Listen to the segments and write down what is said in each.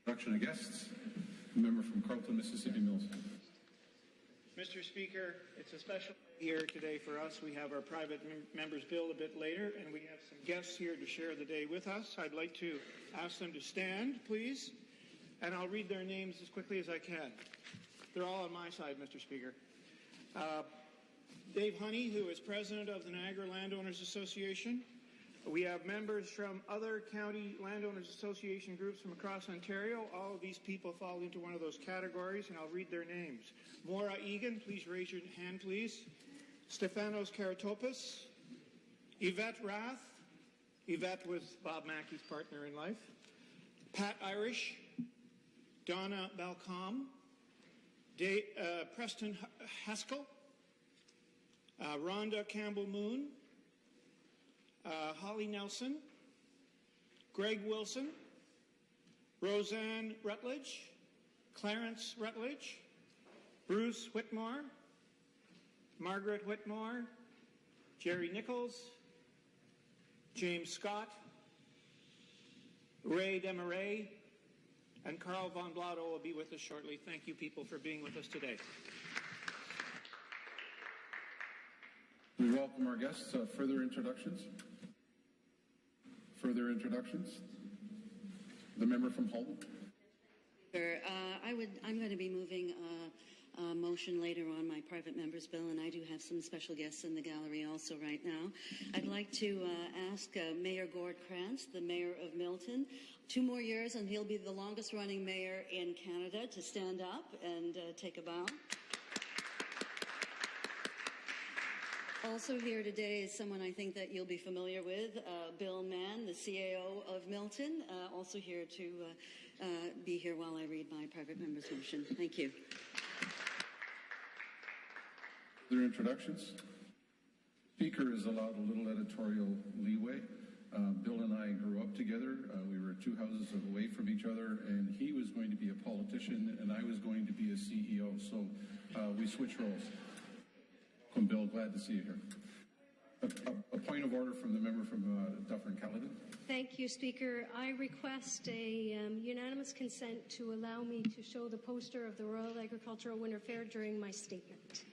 Introduction of guests. The member from Carleton, Mississippi Mills. Mr. Speaker, it's a special day here today for us. We have our private members' bill a bit later, and we have some guests here to share the day with us. I'd like to ask them to stand, please, and I'll read their names as quickly as I can. They're all on my side, Mr. Speaker. Dave Honey, who is president of the Niagara Landowners Association. We have members from other county landowners association groups from across Ontario. All of these people fall into one of those categories, and I'll read their names. Maura Egan, please raise your hand, please. Stefanos Karatopoulos. Yvette Rath. Yvette was Bob Mackey's partner in life. Pat Irish. Donna Balcom. Preston Haskell. Rhonda Campbell-Moon. Holly Nelson, Greg Wilson, Roseanne Rutledge, Clarence Rutledge, Bruce Whitmore, Margaret Whitmore, Jerry Nichols, James Scott, Ray Desmarais, and Carl Von Blotto will be with us shortly. Thank you, people, for being with us today. We welcome our guests. Further introductions? Further introductions? The member from Halton. I'm going to be moving a motion later on my private member's bill, and I do have some special guests in the gallery also right now. I'd like to ask Mayor Gord Krantz, the mayor of Milton, 2 more years, and he'll be the longest-running mayor in Canada, to stand up and take a bow. Also here today is someone I think that you'll be familiar with, Bill Mann, the CAO of Milton, also here to be here while I read my private member's motion. Thank you. Other introductions? Speaker is allowed a little editorial leeway. Bill and I grew up together. We were 2 houses away from each other, and he was going to be a politician, and I was going to be a CEO, so we switched roles. Bill, glad to see you here. A point of order from the member from Dufferin-Caledon. Thank you, Speaker. I request a unanimous consent to allow me to show the poster of the Royal Agricultural Winter Fair during my statement.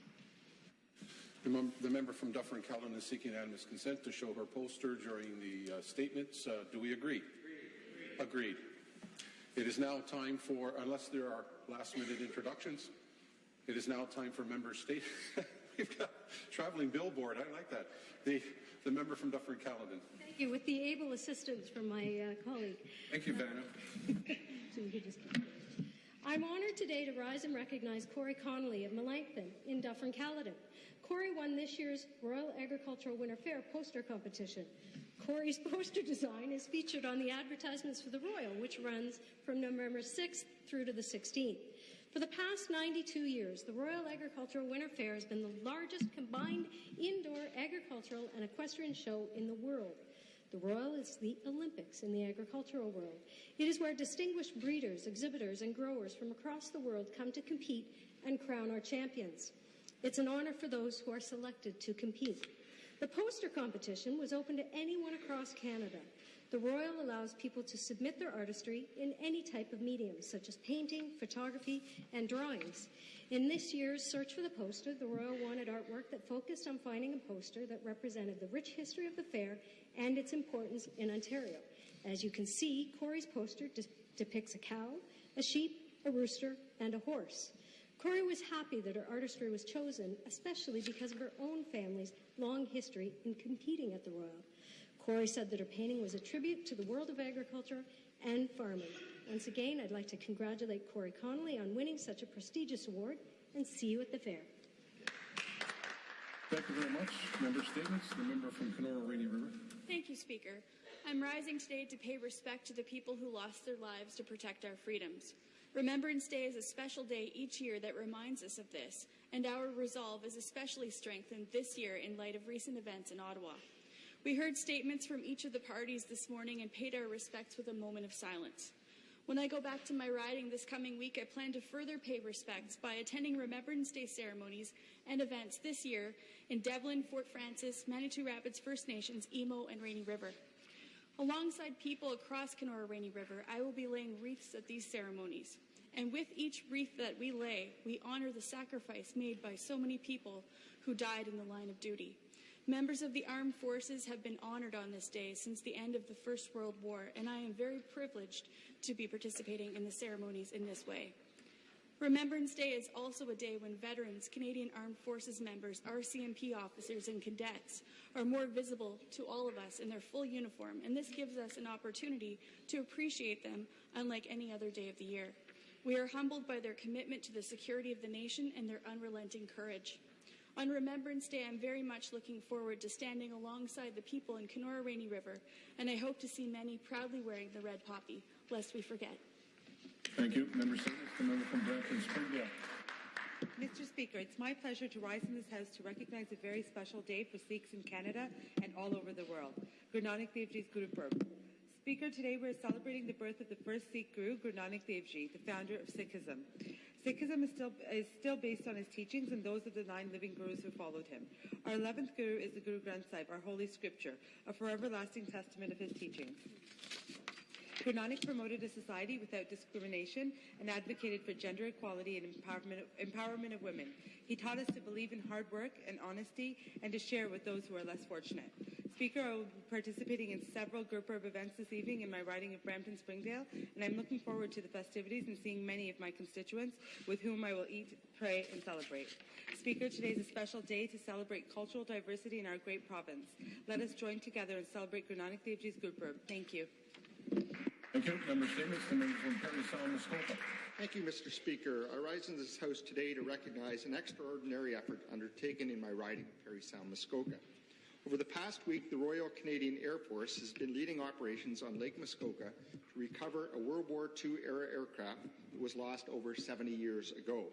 The member from Dufferin-Caledon is seeking unanimous consent to show her poster during the statements. Do we agree? Agreed. It is now time for, unless there are last-minute introductions, it is now time for member statements. We've got a traveling billboard. I like that. The member from Dufferin-Caledon. Thank you. With the able assistance from my colleague. Thank you, Vanna. So we could just I'm honored today to rise and recognize Corey Connolly of Melanchthon in Dufferin-Caledon. Corey won this year's Royal Agricultural Winter Fair poster competition. Corey's poster design is featured on the advertisements for the Royal, which runs from November 6th through to the 16th. For the past 92 years, the Royal Agricultural Winter Fair has been the largest combined indoor agricultural and equestrian show in the world. The Royal is the Olympics in the agricultural world. It is where distinguished breeders, exhibitors, and growers from across the world come to compete and crown our champions. It's an honor for those who are selected to compete. The poster competition was open to anyone across Canada. The Royal allows people to submit their artistry in any type of medium, such as painting, photography, and drawings. In this year's Search for the Poster, the Royal wanted artwork that focused on finding a poster that represented the rich history of the fair and its importance in Ontario. As you can see, Corey's poster depicts a cow, a sheep, a rooster, and a horse. Corey was happy that her artistry was chosen, especially because of her own family's long history in competing at the Royal. Corey said that her painting was a tribute to the world of agriculture and farming. Once again, I'd like to congratulate Corey Connolly on winning such a prestigious award, and see you at the fair. Thank you very much. Member statements. The member from Kenora Rainy River. Thank you, Speaker. I'm rising today to pay respect to the people who lost their lives to protect our freedoms. Remembrance Day is a special day each year that reminds us of this, and our resolve is especially strengthened this year in light of recent events in Ottawa. We heard statements from each of the parties this morning and paid our respects with a moment of silence. When I go back to my riding this coming week, I plan to further pay respects by attending Remembrance Day ceremonies and events this year in Devlin, Fort Frances, Manitou Rapids First Nations, Emo, and Rainy River. Alongside people across Kenora Rainy River, I will be laying wreaths at these ceremonies. And with each wreath that we lay, we honor the sacrifice made by so many people who died in the line of duty. Members of the armed forces have been honored on this day since the end of the First World War, and I am very privileged to be participating in the ceremonies in this way. Remembrance Day is also a day when veterans, Canadian Armed Forces members, RCMP officers, and cadets are more visible to all of us in their full uniform, and this gives us an opportunity to appreciate them unlike any other day of the year. We are humbled by their commitment to the security of the nation and their unrelenting courage. On Remembrance Day, I'm very much looking forward to standing alongside the people in Kenora Rainy River, and I hope to see many proudly wearing the red poppy, lest we forget. Thank you. Member Stevens, the member from Brampton Springdale. Mr. Speaker, it's my pleasure to rise in this House to recognize a very special day for Sikhs in Canada and all over the world, Guru Nanak Dev Ji's Guru Purb. Speaker, today we're celebrating the birth of the first Sikh Guru, Guru Nanak Dev Ji, the founder of Sikhism. Sikhism is still based on his teachings and those of the 9 living Gurus who followed him. Our 11th Guru is the Guru Granth Sahib, our holy scripture, a forever lasting testament of his teachings. Guru Nanak promoted a society without discrimination and advocated for gender equality and empowerment of women. He taught us to believe in hard work and honesty and to share with those who are less fortunate. Speaker, I will be participating in several Group Herb events this evening in my riding of Brampton Springdale, and I'm looking forward to the festivities and seeing many of my constituents with whom I will eat, pray, and celebrate. Speaker, today is a special day to celebrate cultural diversity in our great province. Let us join together and celebrate Guru Nanak Dev Ji's Guru Purb. Thank you. Thank you. Member Stevens, the member from Parry Sound, Muskoka. Thank you, Mr. Speaker. I rise in this House today to recognize an extraordinary effort undertaken in my riding of Parry Sound, Muskoka. Over the past week, the Royal Canadian Air Force has been leading operations on Lake Muskoka to recover a World War II-era aircraft that was lost over 70 years ago.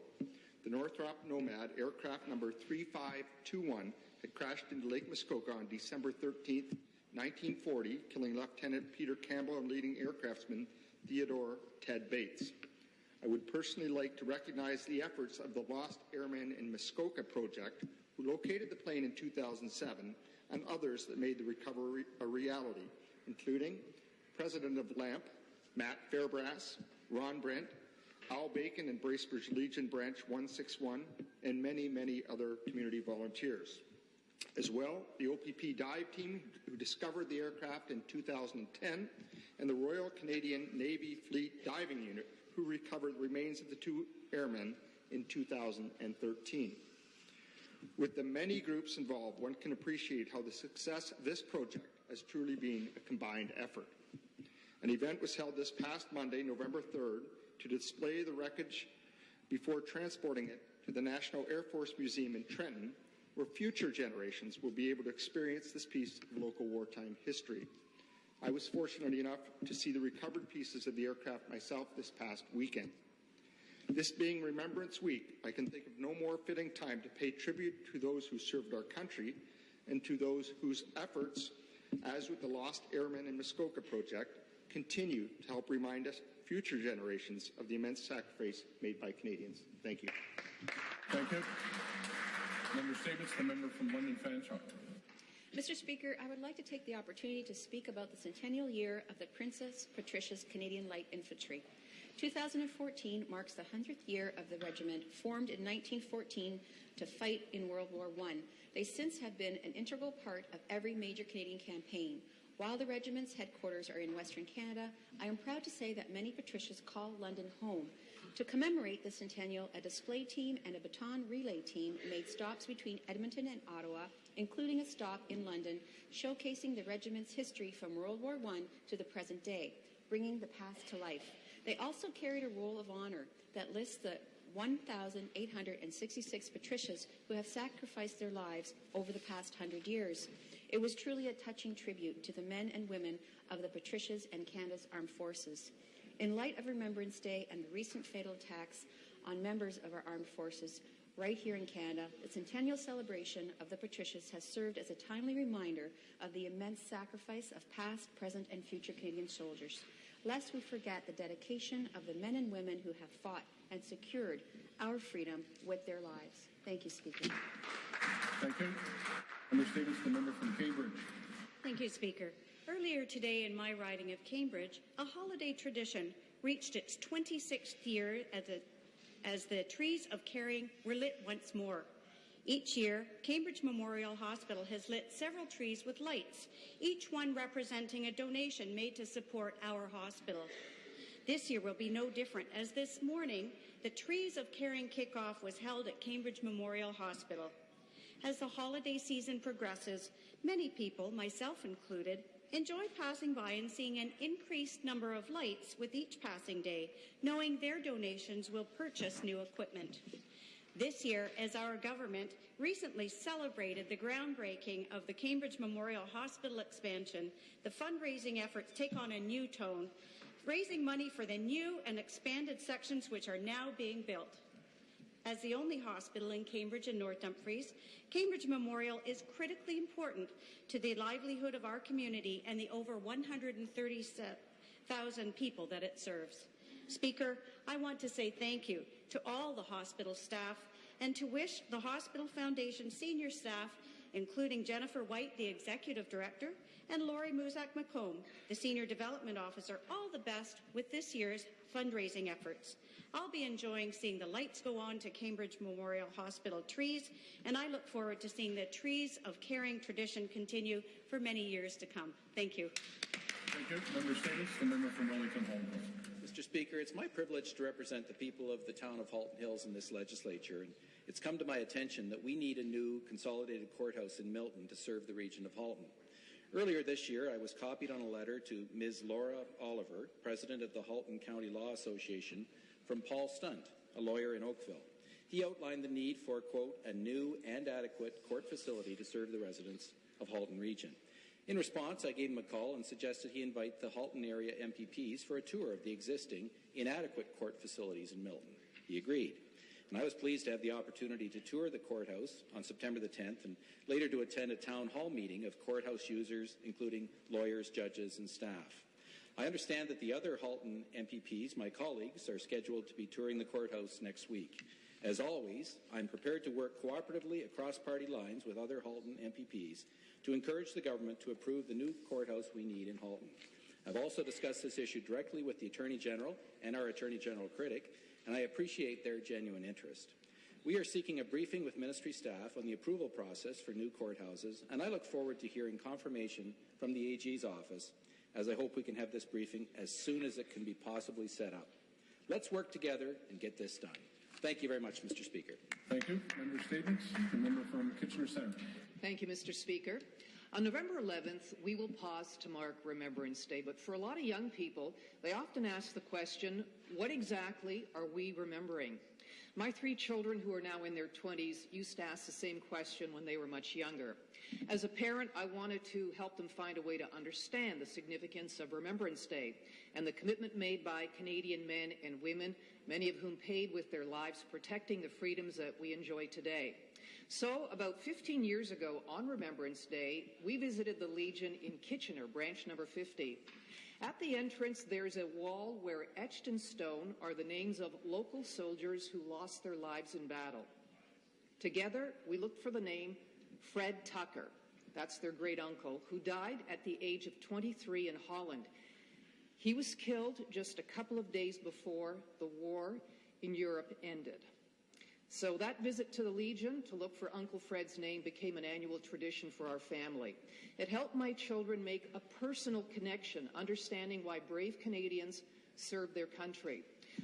The Northrop Nomad aircraft number 3521 had crashed into Lake Muskoka on December 13th, 1940, killing Lieutenant Peter Campbell and leading aircraftsman Theodore Ted Bates. I would personally like to recognize the efforts of the Lost Airmen in Muskoka project, who located the plane in 2007, and others that made the recovery a reality, including President of LAMP, Matt Fairbrass, Ron Brent, Al Bacon and Bracebridge Legion Branch 161, and many, many other community volunteers. As well, the OPP dive team who discovered the aircraft in 2010, and the Royal Canadian Navy Fleet Diving Unit, who recovered the remains of the 2 airmen in 2013. With the many groups involved, one can appreciate how the success of this project has truly been a combined effort. An event was held this past Monday, November 3rd, to display the wreckage before transporting it to the National Air Force Museum in Trenton, where future generations will be able to experience this piece of local wartime history. I was fortunate enough to see the recovered pieces of the aircraft myself this past weekend. This being Remembrance Week, I can think of no more fitting time to pay tribute to those who served our country and to those whose efforts, as with the Lost Airmen in Muskoka project, continue to help remind us, future generations, of the immense sacrifice made by Canadians. Thank you. Thank you. Member Stevens, the member from London Fanshawe. Mr. Speaker, I would like to take the opportunity to speak about the centennial year of the Princess Patricia's Canadian Light Infantry. 2014 marks the 100th year of the regiment, formed in 1914 to fight in World War I. They since have been an integral part of every major Canadian campaign. While the regiment's headquarters are in Western Canada, I am proud to say that many Patricias call London home. To commemorate the centennial, a display team and a baton relay team made stops between Edmonton and Ottawa, including a stop in London, showcasing the regiment's history from World War I to the present day, bringing the past to life. They also carried a roll of honor that lists the 1,866 Patricias who have sacrificed their lives over the past 100 years. It was truly a touching tribute to the men and women of the Patricias and Canada's armed forces. In light of Remembrance Day and the recent fatal attacks on members of our armed forces right here in Canada, the centennial celebration of the Patricias has served as a timely reminder of the immense sacrifice of past, present, and future Canadian soldiers. Lest we forget the dedication of the men and women who have fought and secured our freedom with their lives. Thank you, Speaker. Thank you. Member Stevens, the member from Cambridge. Thank you, Speaker. Earlier today in my riding of Cambridge, a holiday tradition reached its 26th year as the trees of caring were lit once more. Each year, Cambridge Memorial Hospital has lit several trees with lights, each one representing a donation made to support our hospital. This year will be no different, as this morning, the Trees of Caring kickoff was held at Cambridge Memorial Hospital. As the holiday season progresses, many people, myself included, enjoy passing by and seeing an increased number of lights with each passing day, knowing their donations will purchase new equipment. This year, as our government recently celebrated the groundbreaking of the Cambridge Memorial Hospital expansion, the fundraising efforts take on a new tone, raising money for the new and expanded sections which are now being built. As the only hospital in Cambridge and North Dumfries, Cambridge Memorial is critically important to the livelihood of our community and the over 130,000 people that it serves. Speaker, I want to say thank you to all the hospital staff and to wish the Hospital Foundation senior staff, including Jennifer White, the Executive Director, and Laurie Muzak-McComb, the Senior Development Officer, all the best with this year's fundraising efforts. I'll be enjoying seeing the lights go on to Cambridge Memorial Hospital trees, and I look forward to seeing the Trees of Caring tradition continue for many years to come. Thank you. Thank you. Member Statements. The member from Wellington Halton. Mr. Speaker, it's my privilege to represent the people of the town of Halton Hills in this legislature, and it's come to my attention that we need a new consolidated courthouse in Milton to serve the region of Halton. Earlier this year, I was copied on a letter to Ms. Laura Oliver, President of the Halton County Law Association, from Paul Stunt, a lawyer in Oakville. He outlined the need for, quote, a new and adequate court facility to serve the residents of Halton region. In response, I gave him a call and suggested he invite the Halton area MPPs for a tour of the existing inadequate court facilities in Milton. He agreed, and I was pleased to have the opportunity to tour the courthouse on September the 10th and later to attend a town hall meeting of courthouse users, including lawyers, judges, and staff. I understand that the other Halton MPPs, my colleagues, are scheduled to be touring the courthouse next week. As always, I'm prepared to work cooperatively across party lines with other Halton MPPs to encourage the government to approve the new courthouse we need in Halton. I've also discussed this issue directly with the Attorney General and our Attorney General critic, and I appreciate their genuine interest. We are seeking a briefing with ministry staff on the approval process for new courthouses, and I look forward to hearing confirmation from the AG's office, as I hope we can have this briefing as soon as it can be possibly set up. Let's work together and get this done. Thank you very much, Mr. Speaker. Thank you. Member Statements. The member from Kitchener Centre. Thank you, Mr. Speaker. On November 11th, we will pause to mark Remembrance Day, but for a lot of young people, they often ask the question, what exactly are we remembering? My 3 children, who are now in their 20s, used to ask the same question when they were much younger. As a parent, I wanted to help them find a way to understand the significance of Remembrance Day and the commitment made by Canadian men and women, many of whom paid with their lives protecting the freedoms that we enjoy today. So, about 15 years ago, on Remembrance Day, we visited the Legion in Kitchener, branch number 50. At the entrance, there's a wall where etched in stone are the names of local soldiers who lost their lives in battle. Together, we looked for the name Fred Tucker. That's their great-uncle, who died at the age of 23 in Holland. He was killed just a couple of days before the war in Europe ended. So that visit to the Legion to look for Uncle Fred's name became an annual tradition for our family. It helped my children make a personal connection, understanding why brave Canadians served their country.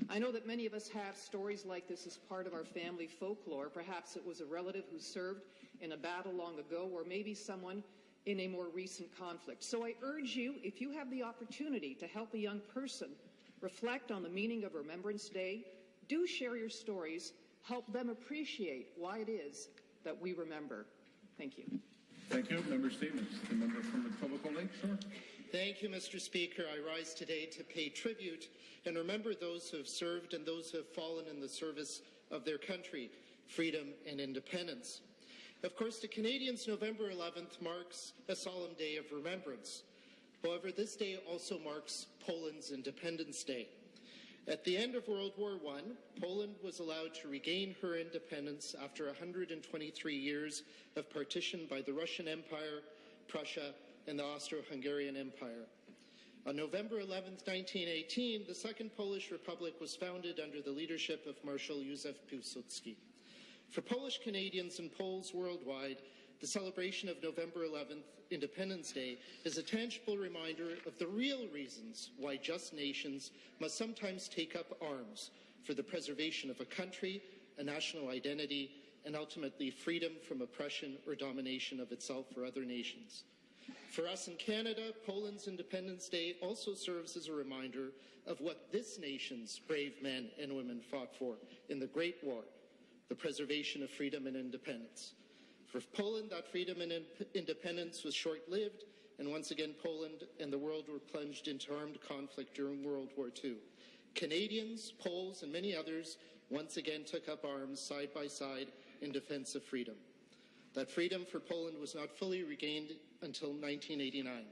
I know that many of us have stories like this as part of our family folklore. Perhaps it was a relative who served in a battle long ago, or maybe someone in a more recent conflict. So I urge you, if you have the opportunity to help a young person reflect on the meaning of Remembrance Day, do share your stories. Help them appreciate why it is that we remember. Thank you. Thank you. Member Statements. The member from the Etobicoke Lakeshore. Thank you, Mr. Speaker. I rise today to pay tribute and remember those who have served and those who have fallen in the service of their country, freedom and independence. Of course, to Canadians, November 11th marks a solemn day of remembrance. However, this day also marks Poland's Independence Day. At the end of World War I, Poland was allowed to regain her independence after 123 years of partition by the Russian Empire, Prussia, and the Austro-Hungarian Empire. On November 11, 1918, the Second Polish Republic was founded under the leadership of Marshal Józef Piłsudski. For Polish Canadians and Poles worldwide, the celebration of November 11th, Independence Day, is a tangible reminder of the real reasons why just nations must sometimes take up arms for the preservation of a country, a national identity, and ultimately freedom from oppression or domination of itself or other nations. For us in Canada, Poland's Independence Day also serves as a reminder of what this nation's brave men and women fought for in the Great War, the preservation of freedom and independence. For Poland, that freedom and independence was short-lived, and once again Poland and the world were plunged into armed conflict during World War II. Canadians, Poles, and many others once again took up arms side by side in defense of freedom. That freedom for Poland was not fully regained until 1989.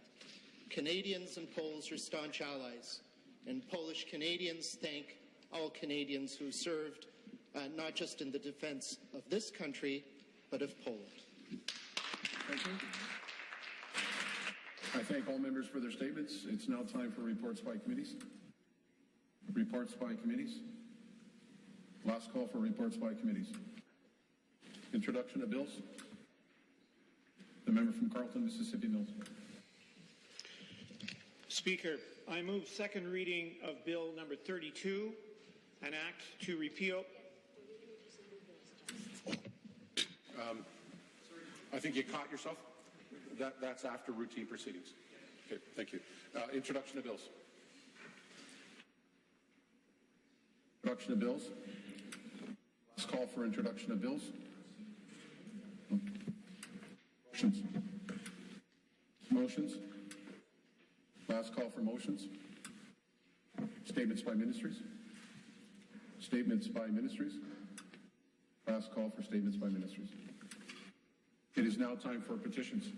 Canadians and Poles are staunch allies, and Polish Canadians thank all Canadians who served not just in the defense of this country, but of Poland. Thank you. I thank all members for their statements. It's now time for reports by committees. Reports by committees. Last call for reports by committees. Introduction of bills. The member from Carleton, Mississippi Mills. Speaker, I move second reading of Bill number 32, an act to repeal. I think you caught yourself. That's after routine proceedings. Okay, thank you. Introduction of bills. Introduction of bills. Last call for introduction of bills. Motions. Motions. Last call for motions. Statements by ministries. Statements by ministries. Last call for statements by ministries. It is now time for petitions.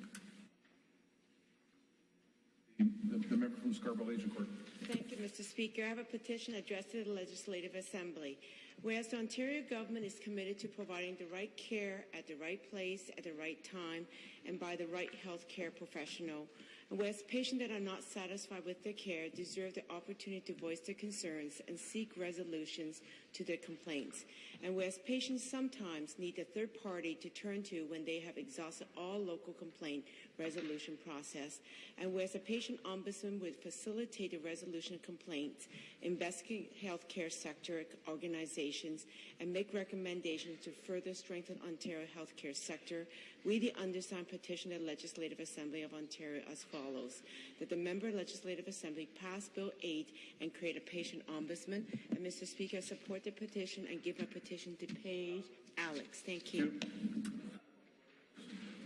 The member from Scarborough Agincourt. Thank you, Mr. Speaker. I have a petition addressed to the Legislative Assembly. Whereas the Ontario government is committed to providing the right care at the right place at the right time and by the right health care professional, and whereas patients that are not satisfied with their care deserve the opportunity to voice their concerns and seek resolutions to their complaints, and whereas patients sometimes need a third party to turn to when they have exhausted all local complaint resolution process, and whereas a patient ombudsman would facilitate the resolution of complaints, investigate healthcare sector organizations, and make recommendations to further strengthen Ontario healthcare sector, we, the undersigned, petition the Legislative Assembly of Ontario as follows: that the member Legislative Assembly pass Bill 8 and create a patient ombudsman. And Mr. Speaker, I support the petition and give my petition to Paige Alex. Thank you.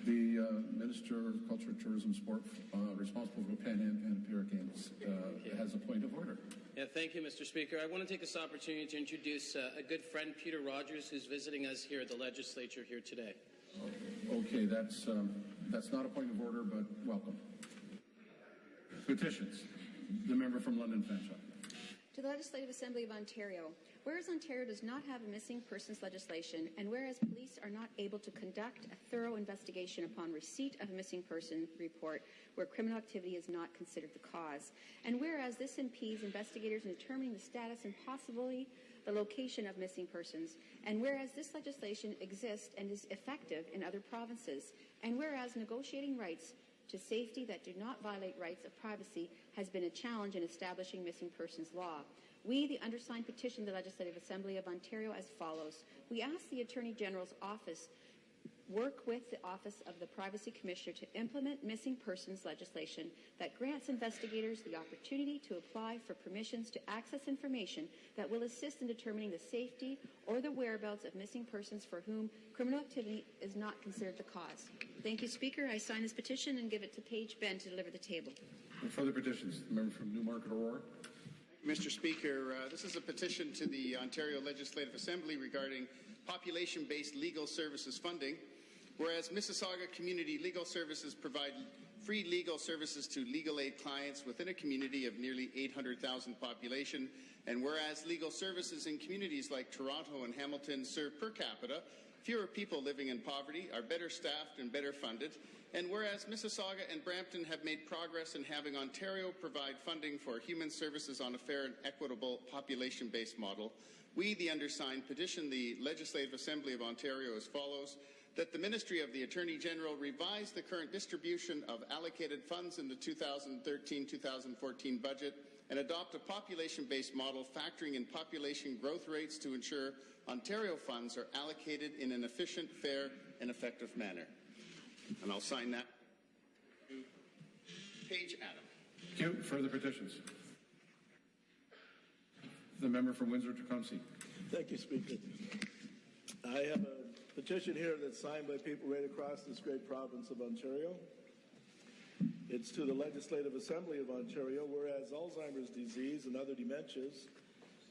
The Minister of Culture, Tourism, Sport, responsible for Pan Am and Empiric Games, has a point of order. Yeah, thank you, Mr. Speaker. I want to take this opportunity to introduce a good friend, Peter Rogers, who's visiting us here at the Legislature here today. Okay, that's not a point of order, but welcome. Petitions. The member from London Fanshawe. To the Legislative Assembly of Ontario. Whereas Ontario does not have a missing persons legislation, and whereas police are not able to conduct a thorough investigation upon receipt of a missing person report where criminal activity is not considered the cause, and whereas this impedes investigators in determining the status and possibly the location of missing persons, and whereas this legislation exists and is effective in other provinces, and whereas negotiating rights to safety that do not violate rights of privacy has been a challenge in establishing missing persons law. We, the undersigned, petition the Legislative Assembly of Ontario as follows. We ask the Attorney General's office work with the Office of the Privacy Commissioner to implement missing persons legislation that grants investigators the opportunity to apply for permissions to access information that will assist in determining the safety or the whereabouts of missing persons for whom criminal activity is not considered the cause. Thank you, Speaker. I sign this petition and give it to Paige Ben to deliver the table. Further petitions. The member from Newmarket Aurora. Mr. Speaker, this is a petition to the Ontario Legislative Assembly regarding population-based legal services funding. Whereas Mississauga Community Legal Services provide free legal services to legal aid clients within a community of nearly 800,000 population, and whereas legal services in communities like Toronto and Hamilton serve per capita fewer people living in poverty, are better staffed and better funded, and whereas Mississauga and Brampton have made progress in having Ontario provide funding for human services on a fair and equitable population-based model, we, the undersigned, petition the Legislative Assembly of Ontario as follows: that the Ministry of the Attorney General revise the current distribution of allocated funds in the 2013-2014 budget and adopt a population-based model factoring in population growth rates to ensure Ontario funds are allocated in an efficient, fair, and effective manner. And I'll sign that. Page Adam. Thank you. Further petitions? The member from Windsor-Tecumseh. Thank you, Speaker. I have a petition here that's signed by people right across this great province of Ontario. It's to the Legislative Assembly of Ontario, whereas Alzheimer's disease and other dementias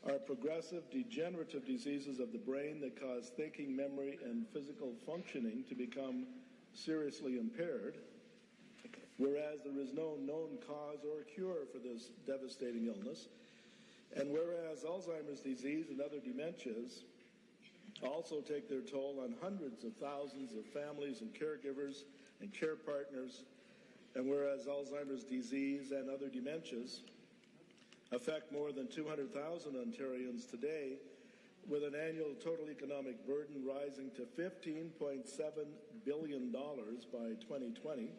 are progressive degenerative diseases of the brain that cause thinking, memory, and physical functioning to become seriously impaired, whereas there is no known cause or cure for this devastating illness, and whereas Alzheimer's disease and other dementias also take their toll on hundreds of thousands of families and caregivers and care partners, and whereas Alzheimer's disease and other dementias affect more than 200,000 Ontarians today, with an annual total economic burden rising to $15.7 billion by 2020,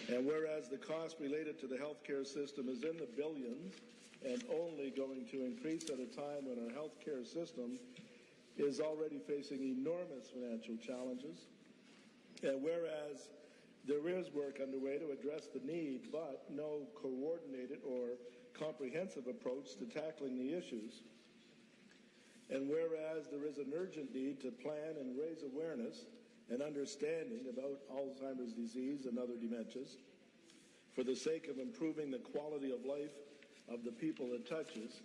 and whereas the cost related to the healthcare system is in the billions and only going to increase at a time when our healthcare system is already facing enormous financial challenges, and whereas there is work underway to address the need, but no coordinated or comprehensive approach to tackling the issues, and whereas there is an urgent need to plan and raise awareness and understanding about Alzheimer's disease and other dementias for the sake of improving the quality of life of the people it touches,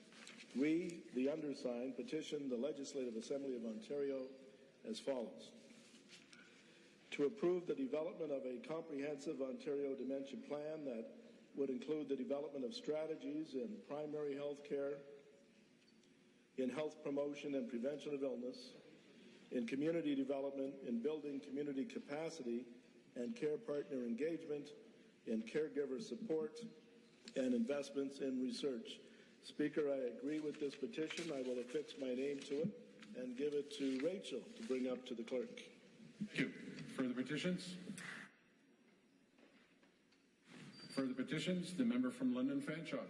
we, the undersigned, petition the Legislative Assembly of Ontario as follows: to approve the development of a comprehensive Ontario dementia plan that would include the development of strategies in primary health care, in health promotion and prevention of illness, in community development, in building community capacity and care partner engagement, in caregiver support, and investments in research. Speaker, I agree with this petition. I will affix my name to it and give it to Rachel to bring up to the clerk. Thank you. Further petitions? Further petitions? The member from London Fanshawe.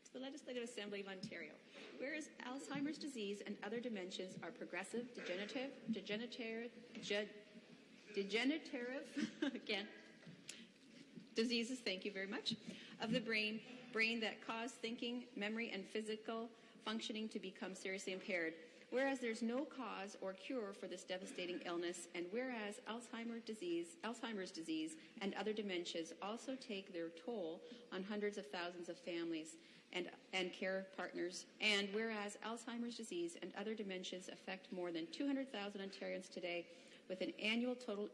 To the Legislative Assembly of Ontario. Whereas Alzheimer's disease and other dementias are progressive, degenerative again, diseases, thank you very much, of the brain that cause thinking, memory, and physical functioning to become seriously impaired. Whereas there's no cause or cure for this devastating illness, and whereas Alzheimer's disease and other dementias also take their toll on hundreds of thousands of families and care partners, and whereas Alzheimer's disease and other dementias affect more than 200,000 Ontarians today, with an annual total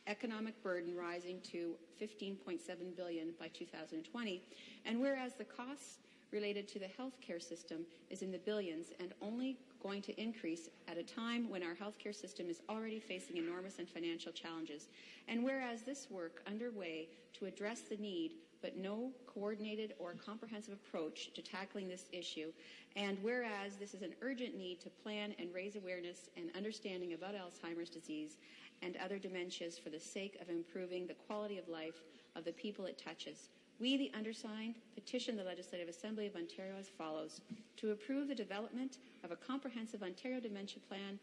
economic burden rising to $15.7 billion by 2020, and whereas the costs related to the healthcare system is in the billions and only going to increase at a time when our healthcare system is already facing enormous and financial challenges, and whereas this work underway to address the need but no coordinated or comprehensive approach to tackling this issue, and whereas this is an urgent need to plan and raise awareness and understanding about Alzheimer's disease and other dementias for the sake of improving the quality of life of the people it touches, we, the undersigned, petition the Legislative Assembly of Ontario as follows: to approve the development of a comprehensive Ontario dementia plan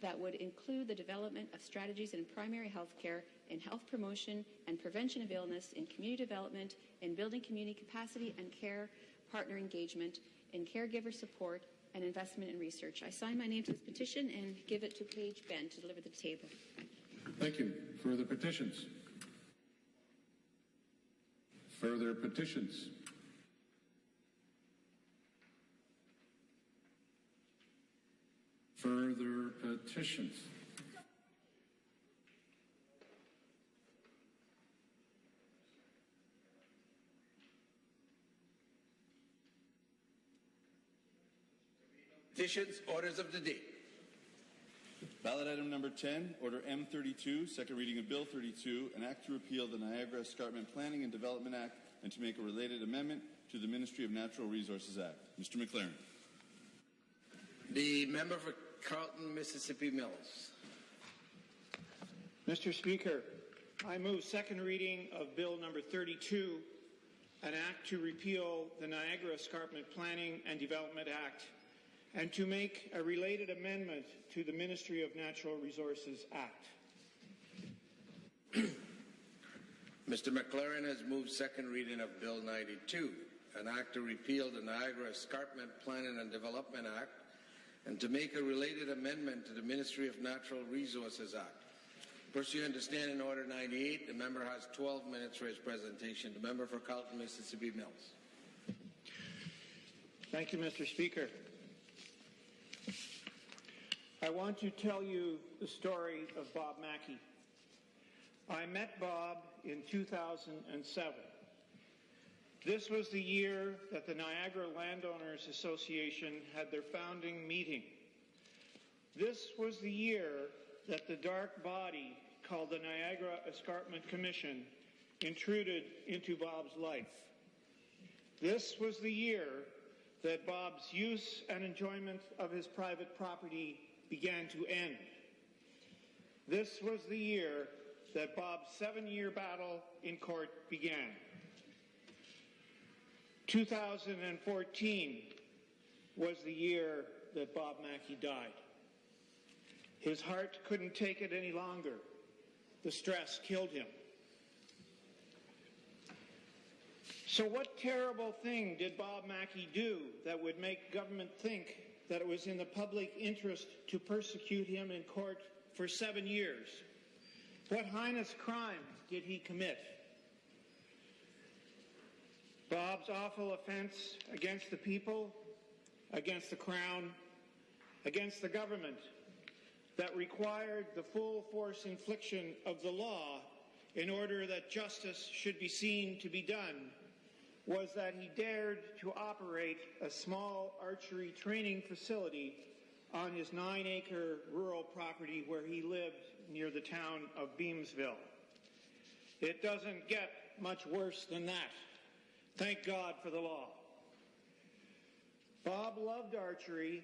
that would include the development of strategies in primary health care, in health promotion and prevention of illness, in community development, in building community capacity and care partner engagement, in caregiver support, and investment in research. I sign my name to this petition and give it to Paige Ben to deliver to the table. Thank you. Further petitions? Further petitions? Further petitions? Petitions, orders of the day. Ballot item number 10, Order M32, second reading of Bill 32, an act to repeal the Niagara Escarpment Planning and Development Act and to make a related amendment to the Ministry of Natural Resources Act. Mr. McLaren. The member for Carleton, Mississippi Mills. Mr. Speaker, I move second reading of Bill number 32, an act to repeal the Niagara Escarpment Planning and Development Act and to make a related amendment to the Ministry of Natural Resources Act. Mr. McLaren has moved second reading of Bill 92, an act to repeal the Niagara Escarpment Planning and Development Act and to make a related amendment to the Ministry of Natural Resources Act. Pursuant to Standing Order 98, the member has 12 minutes for his presentation. The member for Carleton, Mississippi Mills. Thank you, Mr. Speaker. I want to tell you the story of Bob Mackey. I met Bob in 2007. This was the year that the Niagara Landowners Association had their founding meeting. This was the year that the dark body called the Niagara Escarpment Commission intruded into Bob's life. This was the year that Bob's use and enjoyment of his private property began to end. This was the year that Bob's 7-year battle in court began. 2014 was the year that Bob Mackey died. His heart couldn't take it any longer. The stress killed him. So what terrible thing did Bob Mackey do that would make government think that it was in the public interest to persecute him in court for 7 years? What heinous crime did he commit? Bob's awful offense against the people, against the Crown, against the government that required the full force infliction of the law in order that justice should be seen to be done was that he dared to operate a small archery training facility on his 9-acre rural property where he lived near the town of Beamsville. It doesn't get much worse than that. Thank God for the law. Bob loved archery,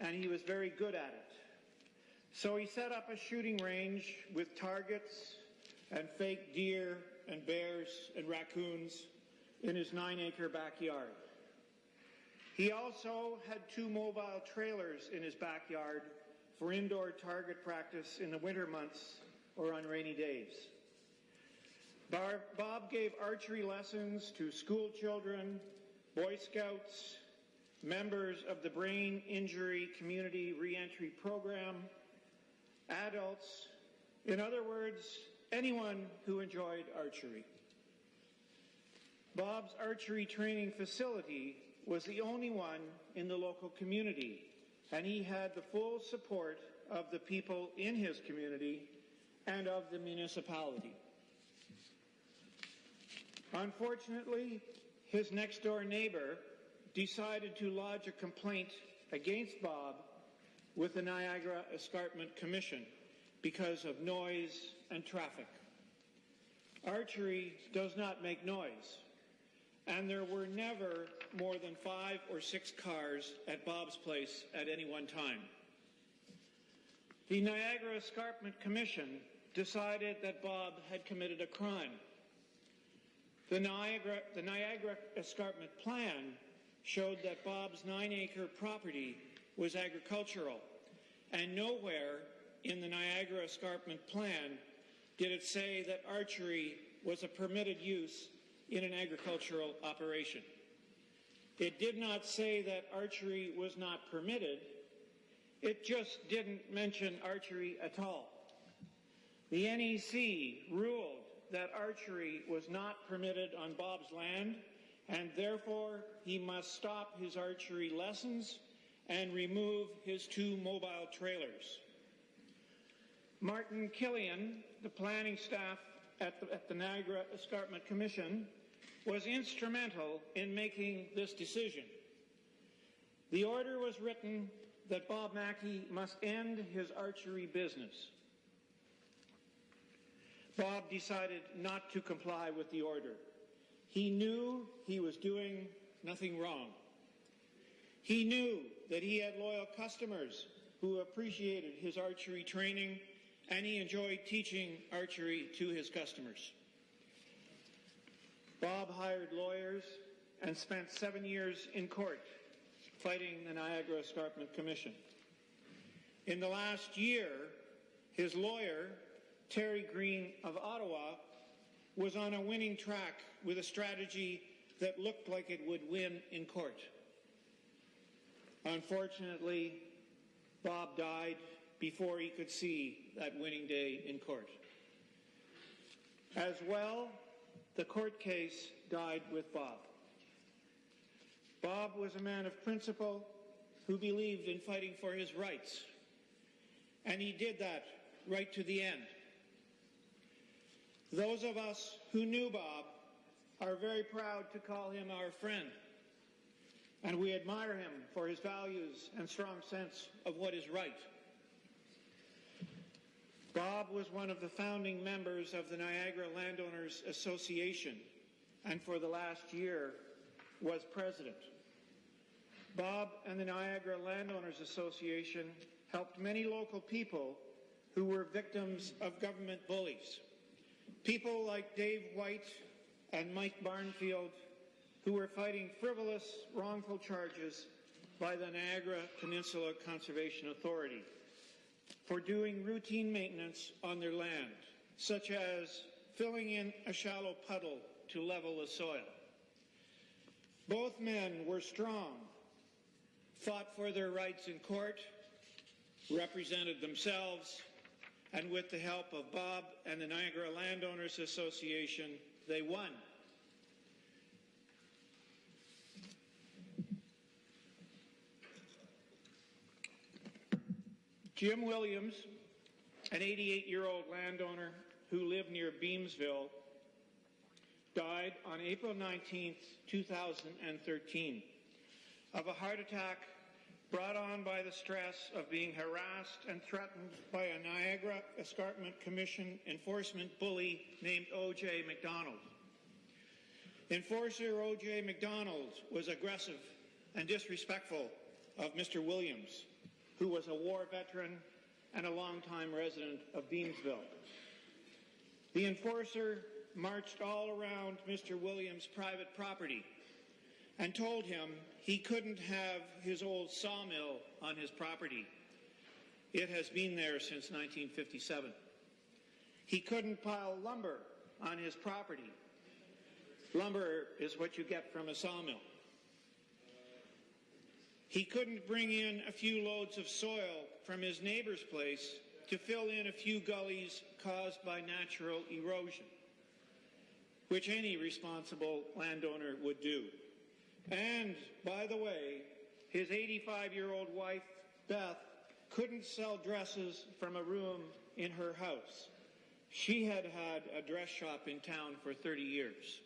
and he was very good at it. So he set up a shooting range with targets and fake deer and bears and raccoons in his 9-acre backyard. He also had 2 mobile trailers in his backyard for indoor target practice in the winter months or on rainy days. Bob gave archery lessons to school children, Boy Scouts, members of the Brain Injury Community Reentry Program, adults, in other words, anyone who enjoyed archery. Bob's archery training facility was the only one in the local community, and he had the full support of the people in his community and of the municipality. Unfortunately, his next-door neighbor decided to lodge a complaint against Bob with the Niagara Escarpment Commission because of noise and traffic. Archery does not make noise, and there were never more than 5 or 6 cars at Bob's place at any one time. The Niagara Escarpment Commission decided that Bob had committed a crime. The Niagara Escarpment Plan showed that Bob's 9-acre property was agricultural, and nowhere in the Niagara Escarpment Plan did it say that archery was a permitted use in an agricultural operation. It did not say that archery was not permitted. It just didn't mention archery at all. The NEC ruled that archery was not permitted on Bob's land, and therefore he must stop his archery lessons and remove his 2 mobile trailers. Martin Killian, the planning staff at the Niagara Escarpment Commission, was instrumental in making this decision. The order was written that Bob Mackey must end his archery business. Bob decided not to comply with the order. He knew he was doing nothing wrong. He knew that he had loyal customers who appreciated his archery training, and he enjoyed teaching archery to his customers. Bob hired lawyers and spent 7 years in court fighting the Niagara Escarpment Commission. In the last year, his lawyer, Terry Green of Ottawa, was on a winning track with a strategy that looked like it would win in court. Unfortunately, Bob died before he could see that winning day in court. As well, the court case died with Bob. Bob was a man of principle who believed in fighting for his rights, and he did that right to the end. Those of us who knew Bob are very proud to call him our friend, and we admire him for his values and strong sense of what is right. Bob was one of the founding members of the Niagara Landowners Association, and for the last year was president. Bob and the Niagara Landowners Association helped many local people who were victims of government bullies. People like Dave White and Mike Barnfield, who were fighting frivolous, wrongful charges by the Niagara Peninsula Conservation Authority for doing routine maintenance on their land, such as filling in a shallow puddle to level the soil. Both men were strong, fought for their rights in court, represented themselves, and with the help of Bob and the Niagara Landowners Association, they won. Jim Williams, an 88-year-old landowner who lived near Beamsville, died on April 19, 2013, of a heart attack brought on by the stress of being harassed and threatened by a Niagara Escarpment Commission enforcement bully named O.J. McDonald. Enforcer O.J. McDonald was aggressive and disrespectful of Mr. Williams, who was a war veteran and a longtime resident of Beamsville. The enforcer marched all around Mr. Williams' private property and told him he couldn't have his old sawmill on his property. It has been there since 1957. He couldn't pile lumber on his property. Lumber is what you get from a sawmill. He couldn't bring in a few loads of soil from his neighbor's place to fill in a few gullies caused by natural erosion, which any responsible landowner would do. And, by the way, his 85-year-old wife, Beth, couldn't sell dresses from a room in her house. She had had a dress shop in town for 30 years.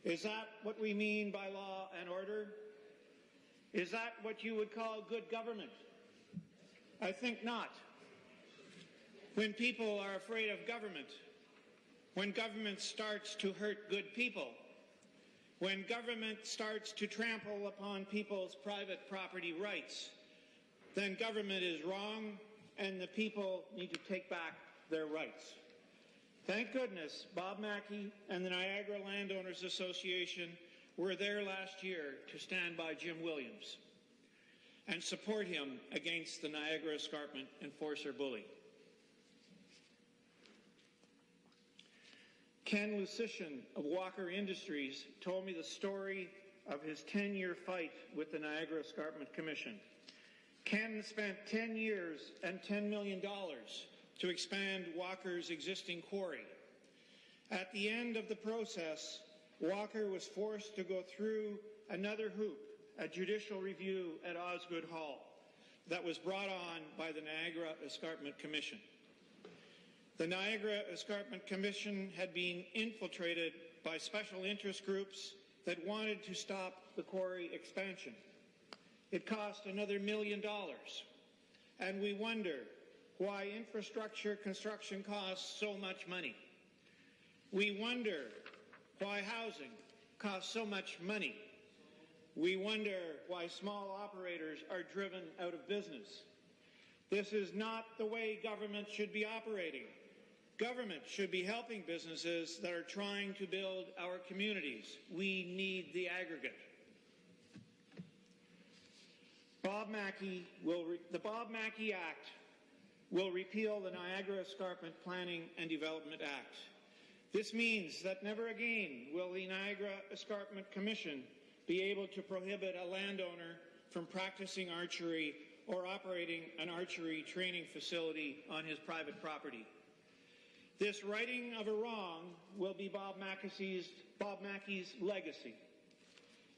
Is that what we mean by law and order? Is that what you would call good government? I think not. When people are afraid of government, when government starts to hurt good people, when government starts to trample upon people's private property rights, then government is wrong and the people need to take back their rights. Thank goodness Bob Mackey and the Niagara Landowners Association were there last year to stand by Jim Williams and support him against the Niagara Escarpment enforcer bully. Ken Lucician of Walker Industries told me the story of his 10-year fight with the Niagara Escarpment Commission. Ken spent 10 years and $10 million to expand Walker's existing quarry. At the end of the process, Walker was forced to go through another hoop, a judicial review at Osgoode Hall that was brought on by the Niagara Escarpment Commission. The Niagara Escarpment Commission had been infiltrated by special interest groups that wanted to stop the quarry expansion. It cost another $1 million. And we wonder why infrastructure construction costs so much money. We wonder why housing costs so much money. We wonder why small operators are driven out of business. This is not the way government should be operating. Government should be helping businesses that are trying to build our communities. We need the aggregate. The Bob Mackey Act will repeal the Niagara Escarpment Planning and Development Act. This means that never again will the Niagara Escarpment Commission be able to prohibit a landowner from practicing archery or operating an archery training facility on his private property. This righting of a wrong will be Bob Mackey's legacy.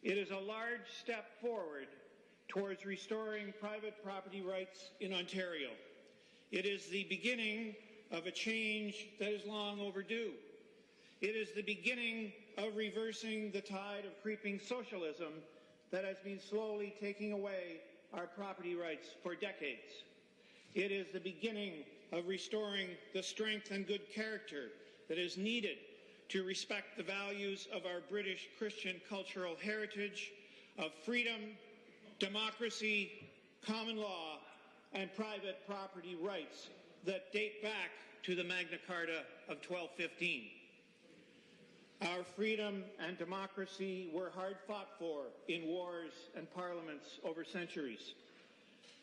It is a large step forward towards restoring private property rights in Ontario. It is the beginning of a change that is long overdue. It is the beginning of reversing the tide of creeping socialism that has been slowly taking away our property rights for decades. It is the beginning of restoring the strength and good character that is needed to respect the values of our British Christian cultural heritage of freedom, democracy, common law, and private property rights that date back to the Magna Carta of 1215. Our freedom and democracy were hard fought for in wars and parliaments over centuries.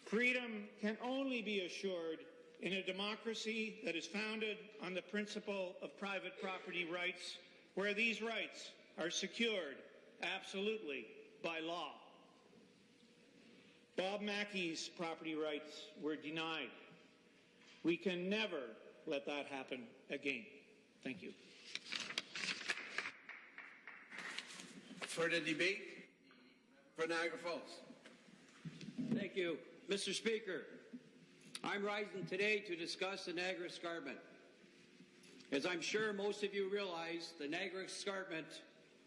Freedom can only be assured in a democracy that is founded on the principle of private property rights, where these rights are secured absolutely by law. Bob Mackey's property rights were denied. We can never let that happen again. Thank you. For the debate, for Niagara Falls. Thank you. Mr. Speaker, I'm rising today to discuss the Niagara Escarpment. As I'm sure most of you realize, the Niagara Escarpment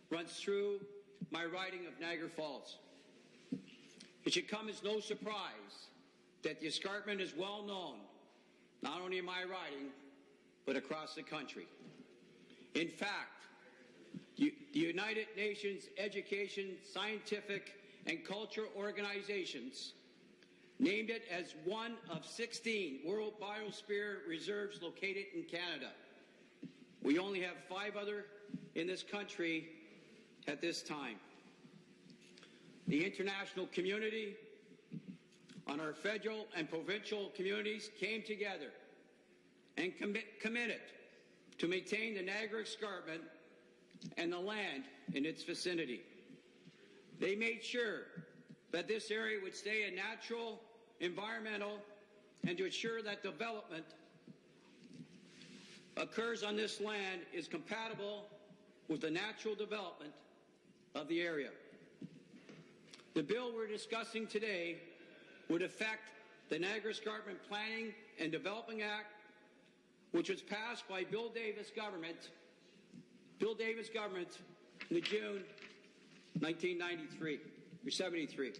runs through my riding of Niagara Falls. It should come as no surprise that the escarpment is well known, not only in my riding, but across the country. In fact, the United Nations Education, Scientific, and Cultural Organizations named it as one of 16 World Biosphere Reserves located in Canada. We only have 5 other in this country at this time. The international community, on our federal and provincial communities, came together and committed to maintain the Niagara Escarpment and the land in its vicinity. They made sure that this area would stay a natural, environmental, and to ensure that development occurs on this land is compatible with the natural development of the area. The bill we're discussing today would affect the Niagara Escarpment Planning and Development Act, which was passed by Bill Davis government in the June 1993 or 73.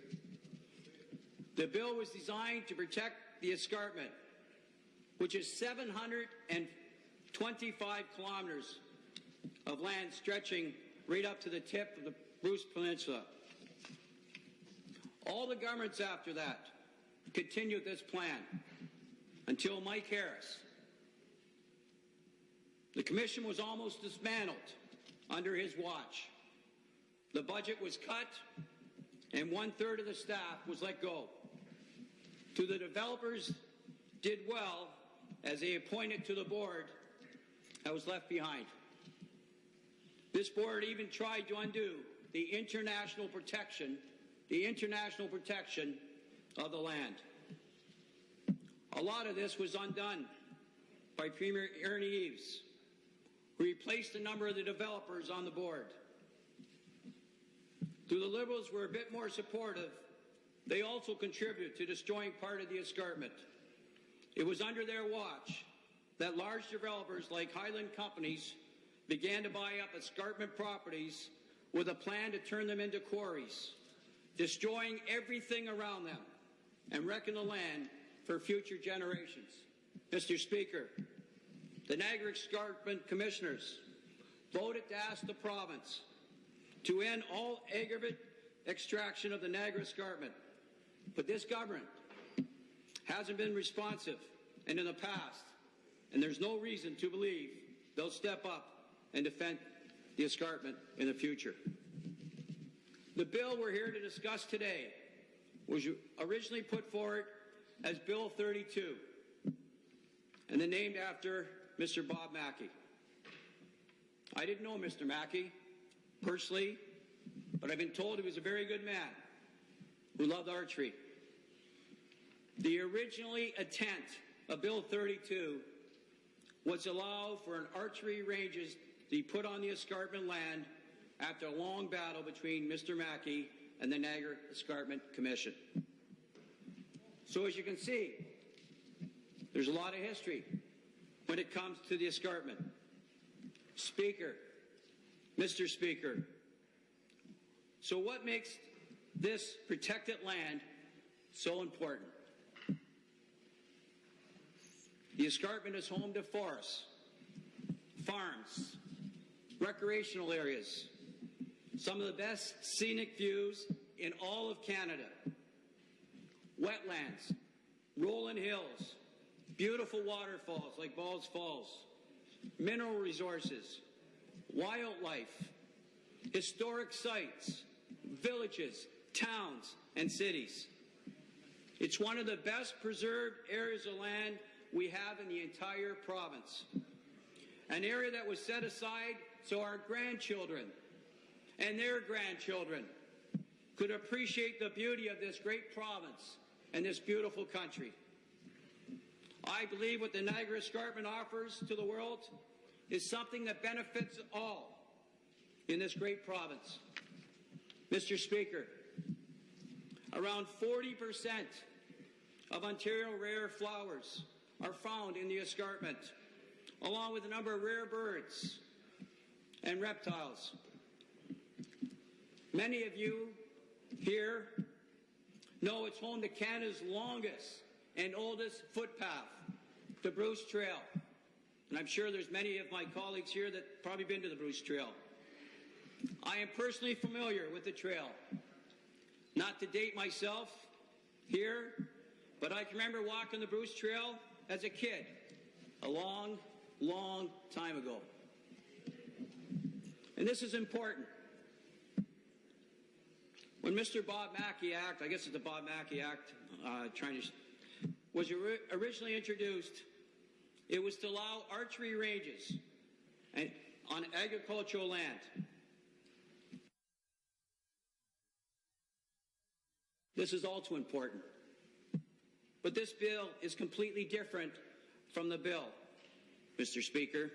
The bill was designed to protect the escarpment, which is 725 kilometers of land stretching right up to the tip of the Bruce Peninsula. All the governments after that continued this plan until Mike Harris. The commission was almost dismantled under his watch. The budget was cut and 1/3 of the staff was let go. To the developers did well as they appointed to the board that was left behind. This board even tried to undo the international protection of the land. A lot of this was undone by Premier Ernie Eves, who replaced a number of the developers on the board. Though the Liberals were a bit more supportive, they also contributed to destroying part of the escarpment. It was under their watch that large developers like Highland Companies began to buy up escarpment properties with a plan to turn them into quarries. destroying everything around them, and wrecking the land for future generations. Mr. Speaker, the Niagara Escarpment Commissioners voted to ask the province to end all aggregate extraction of the Niagara Escarpment, but this government hasn't been responsive and in the past, and there's no reason to believe they'll step up and defend the escarpment in the future. The bill we're here to discuss today was originally put forward as Bill 32 and then named after Mr. Bob Mackey. I didn't know Mr. Mackey personally, but I've been told he was a very good man who loved archery. The originally intent of Bill 32 was to allow for an archery ranges to be put on the escarpment land after a long battle between Mr. Mackey and the Niagara Escarpment Commission. So as you can see, there's a lot of history when it comes to the escarpment. Speaker, Mr. Speaker, so what makes this protected land so important? The escarpment is home to forests, farms, recreational areas, some of the best scenic views in all of Canada, wetlands, rolling hills, beautiful waterfalls like Balls Falls, mineral resources, wildlife, historic sites, villages, towns, and cities. It's one of the best preserved areas of land we have in the entire province. An area that was set aside so our grandchildren and their grandchildren could appreciate the beauty of this great province and this beautiful country. I believe what the Niagara Escarpment offers to the world is something that benefits all in this great province. Mr. Speaker, around 40% of Ontario rare flowers are found in the escarpment, along with a number of rare birds and reptiles. Many of you here know it's home to Canada's longest and oldest footpath, the Bruce Trail. And I'm sure there's many of my colleagues here that probably been to the Bruce Trail. I am personally familiar with the trail. Not to date myself here, but I can remember walking the Bruce Trail as a kid, a long, long time ago. And this is important. When Mr. Bob Mackey Act, I guess it's the Bob Mackey Act, was originally introduced, it was to allow archery ranges on agricultural land. This is also important. But this bill is completely different from the bill, Mr. Speaker.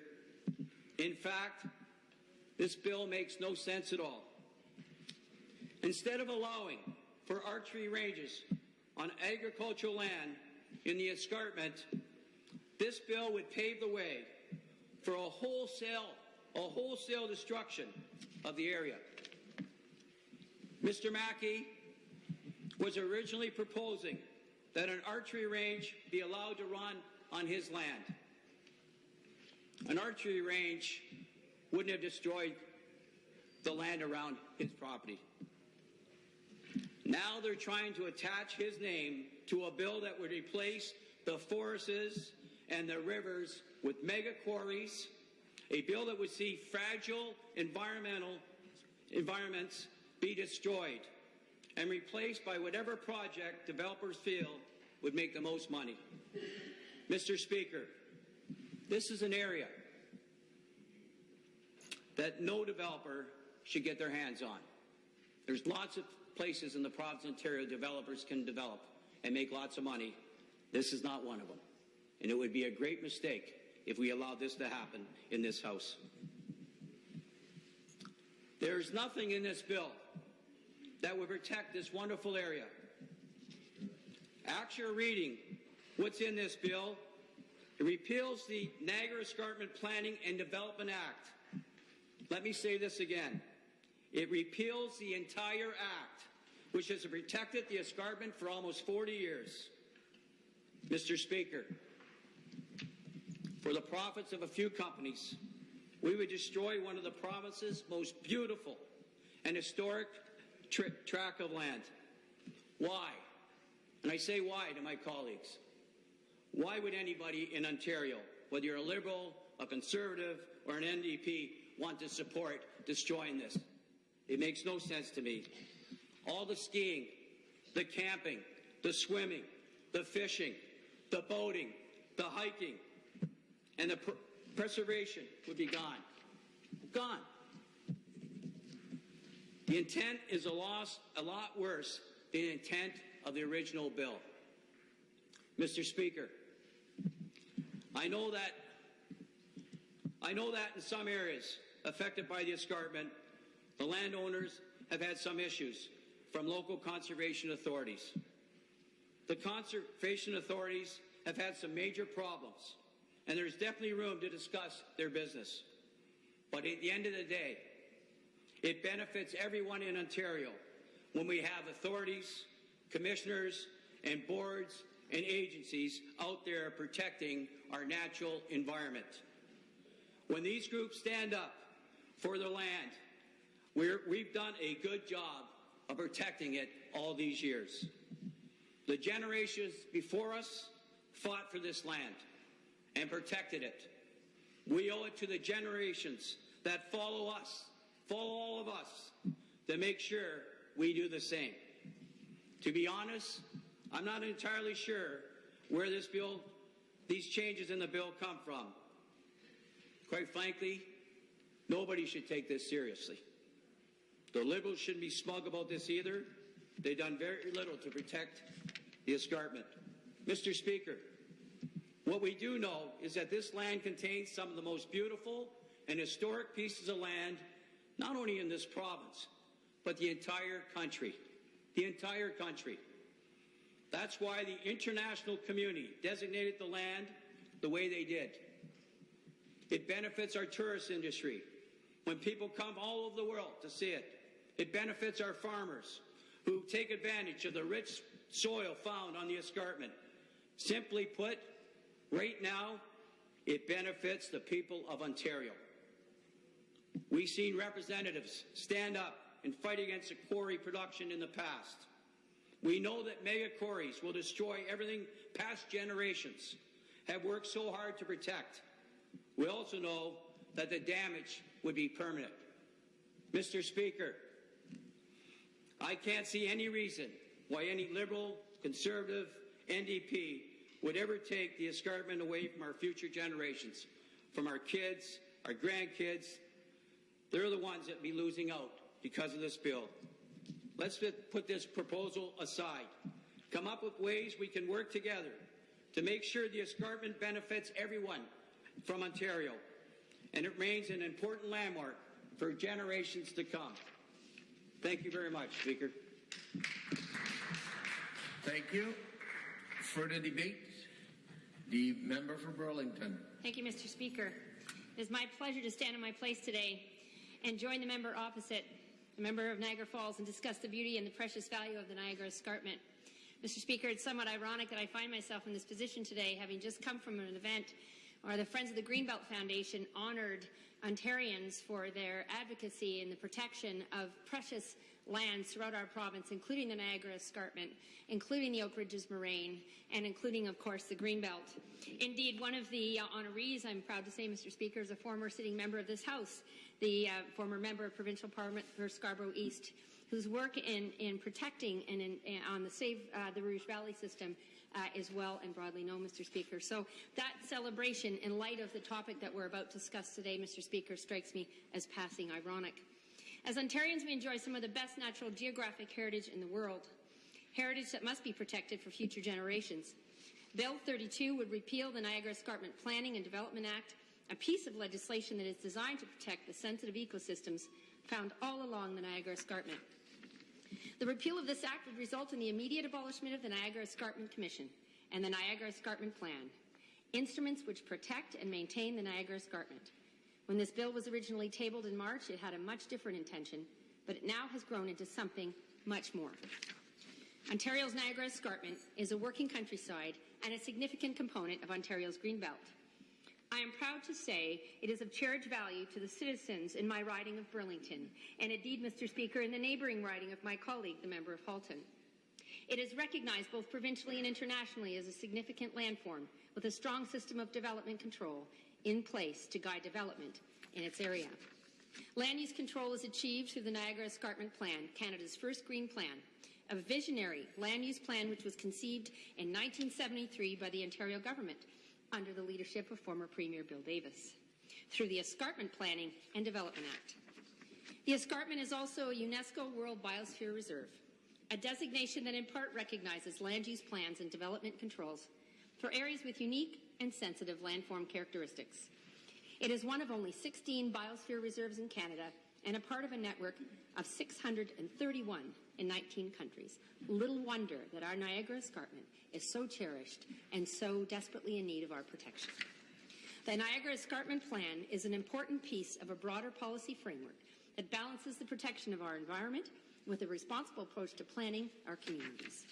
In fact, this bill makes no sense at all. Instead of allowing for archery ranges on agricultural land in the escarpment, this bill would pave the way for a wholesale destruction of the area. Mr. Mackey was originally proposing that an archery range be allowed to run on his land. An archery range wouldn't have destroyed the land around his property. Now they're trying to attach his name to a bill that would replace the forests and the rivers with mega quarries, a bill that would see fragile environments be destroyed and replaced by whatever project developers feel would make the most money. Mr. Speaker, this is an area that no developer should get their hands on. There's lots of places in the province of Ontario developers can develop and make lots of money. This is not one of them. And it would be a great mistake if we allowed this to happen in this House. There's nothing in this bill that would protect this wonderful area. Actual reading what's in this bill, it repeals the Niagara Escarpment Planning and Development Act. Let me say this again. It repeals the entire act which has protected the escarpment for almost 40 years. Mr. Speaker, for the profits of a few companies, we would destroy one of the province's most beautiful and historic tract of land. Why? And I say why to my colleagues. Why would anybody in Ontario, whether you're a Liberal, a Conservative, or an NDP, want to support destroying this? It makes no sense to me. All the skiing, the camping, the swimming, the fishing, the boating, the hiking, and the preservation would be gone. Gone. The intent is a lot worse than the intent of the original bill. Mr. Speaker, I know that in some areas affected by the escarpment, the landowners have had some issues from local conservation authorities. The conservation authorities have had some major problems, and there's definitely room to discuss their business. But at the end of the day, it benefits everyone in Ontario when we have authorities, commissioners, and boards and agencies out there protecting our natural environment. When these groups stand up for their land, we've done a good job of protecting it all these years. The generations before us fought for this land and protected it. We owe it to the generations that follow us, follow all of us, to make sure we do the same. To be honest, I'm not entirely sure where these changes in the bill come from. Quite frankly, nobody should take this seriously. The Liberals shouldn't be smug about this either. They've done very little to protect the escarpment. Mr. Speaker, what we do know is that this land contains some of the most beautiful and historic pieces of land, not only in this province, but the entire country. The entire country. That's why the international community designated the land the way they did. It benefits our tourist industry when people come all over the world to see it. It benefits our farmers who take advantage of the rich soil found on the escarpment. Simply put, right now, it benefits the people of Ontario. We've seen representatives stand up and fight against the quarry production in the past. We know that mega quarries will destroy everything past generations have worked so hard to protect. We also know that the damage would be permanent. Mr. Speaker, I can't see any reason why any Liberal, Conservative, NDP would ever take the escarpment away from our future generations, from our kids, our grandkids. They're the ones that will be losing out because of this bill. Let's put this proposal aside. Come up with ways we can work together to make sure the escarpment benefits everyone from Ontario, and it remains an important landmark for generations to come. Thank you very much, Speaker. Thank you. Further debate? The member for Burlington. Thank you, Mr. Speaker. It is my pleasure to stand in my place today and join the member opposite, the member of Niagara Falls, and discuss the beauty and the precious value of the Niagara Escarpment. Mr. Speaker, it's somewhat ironic that I find myself in this position today, having just come from an event where the Friends of the Greenbelt Foundation honored Ontarians for their advocacy in the protection of precious lands throughout our province, including the Niagara Escarpment, including the Oak Ridges Moraine, and including, of course, the Greenbelt. Indeed, one of the honorees, I'm proud to say, Mr. Speaker, is a former sitting member of this House, the former member of Provincial Parliament for Scarborough East, whose work in protecting and on the Save the Rouge Valley system is well and broadly known, Mr. Speaker. So that celebration, in light of the topic that we're about to discuss today, Mr. Speaker, strikes me as passing ironic. As Ontarians, we enjoy some of the best natural geographic heritage in the world, heritage that must be protected for future generations. Bill 32 would repeal the Niagara Escarpment Planning and Development Act, a piece of legislation that is designed to protect the sensitive ecosystems found all along the Niagara Escarpment. The repeal of this act would result in the immediate abolishment of the Niagara Escarpment Commission and the Niagara Escarpment Plan, instruments which protect and maintain the Niagara Escarpment. When this bill was originally tabled in March, it had a much different intention, but it now has grown into something much more. Ontario's Niagara Escarpment is a working countryside and a significant component of Ontario's Greenbelt. I am proud to say it is of cherished value to the citizens in my riding of Burlington, and indeed, Mr. Speaker, in the neighbouring riding of my colleague, the member of Halton. It is recognized both provincially and internationally as a significant landform with a strong system of development control in place to guide development in its area. Land use control is achieved through the Niagara Escarpment Plan, Canada's first green plan, a visionary land use plan which was conceived in 1973 by the Ontario government under the leadership of former Premier Bill Davis, through the Escarpment Planning and Development Act. The escarpment is also a UNESCO World Biosphere Reserve, a designation that in part recognizes land use plans and development controls for areas with unique and sensitive landform characteristics. It is one of only 16 biosphere reserves in Canada and a part of a network of 631 in 19 countries. Little wonder that our Niagara Escarpment is so cherished and so desperately in need of our protection. The Niagara Escarpment Plan is an important piece of a broader policy framework that balances the protection of our environment with a responsible approach to planning our communities.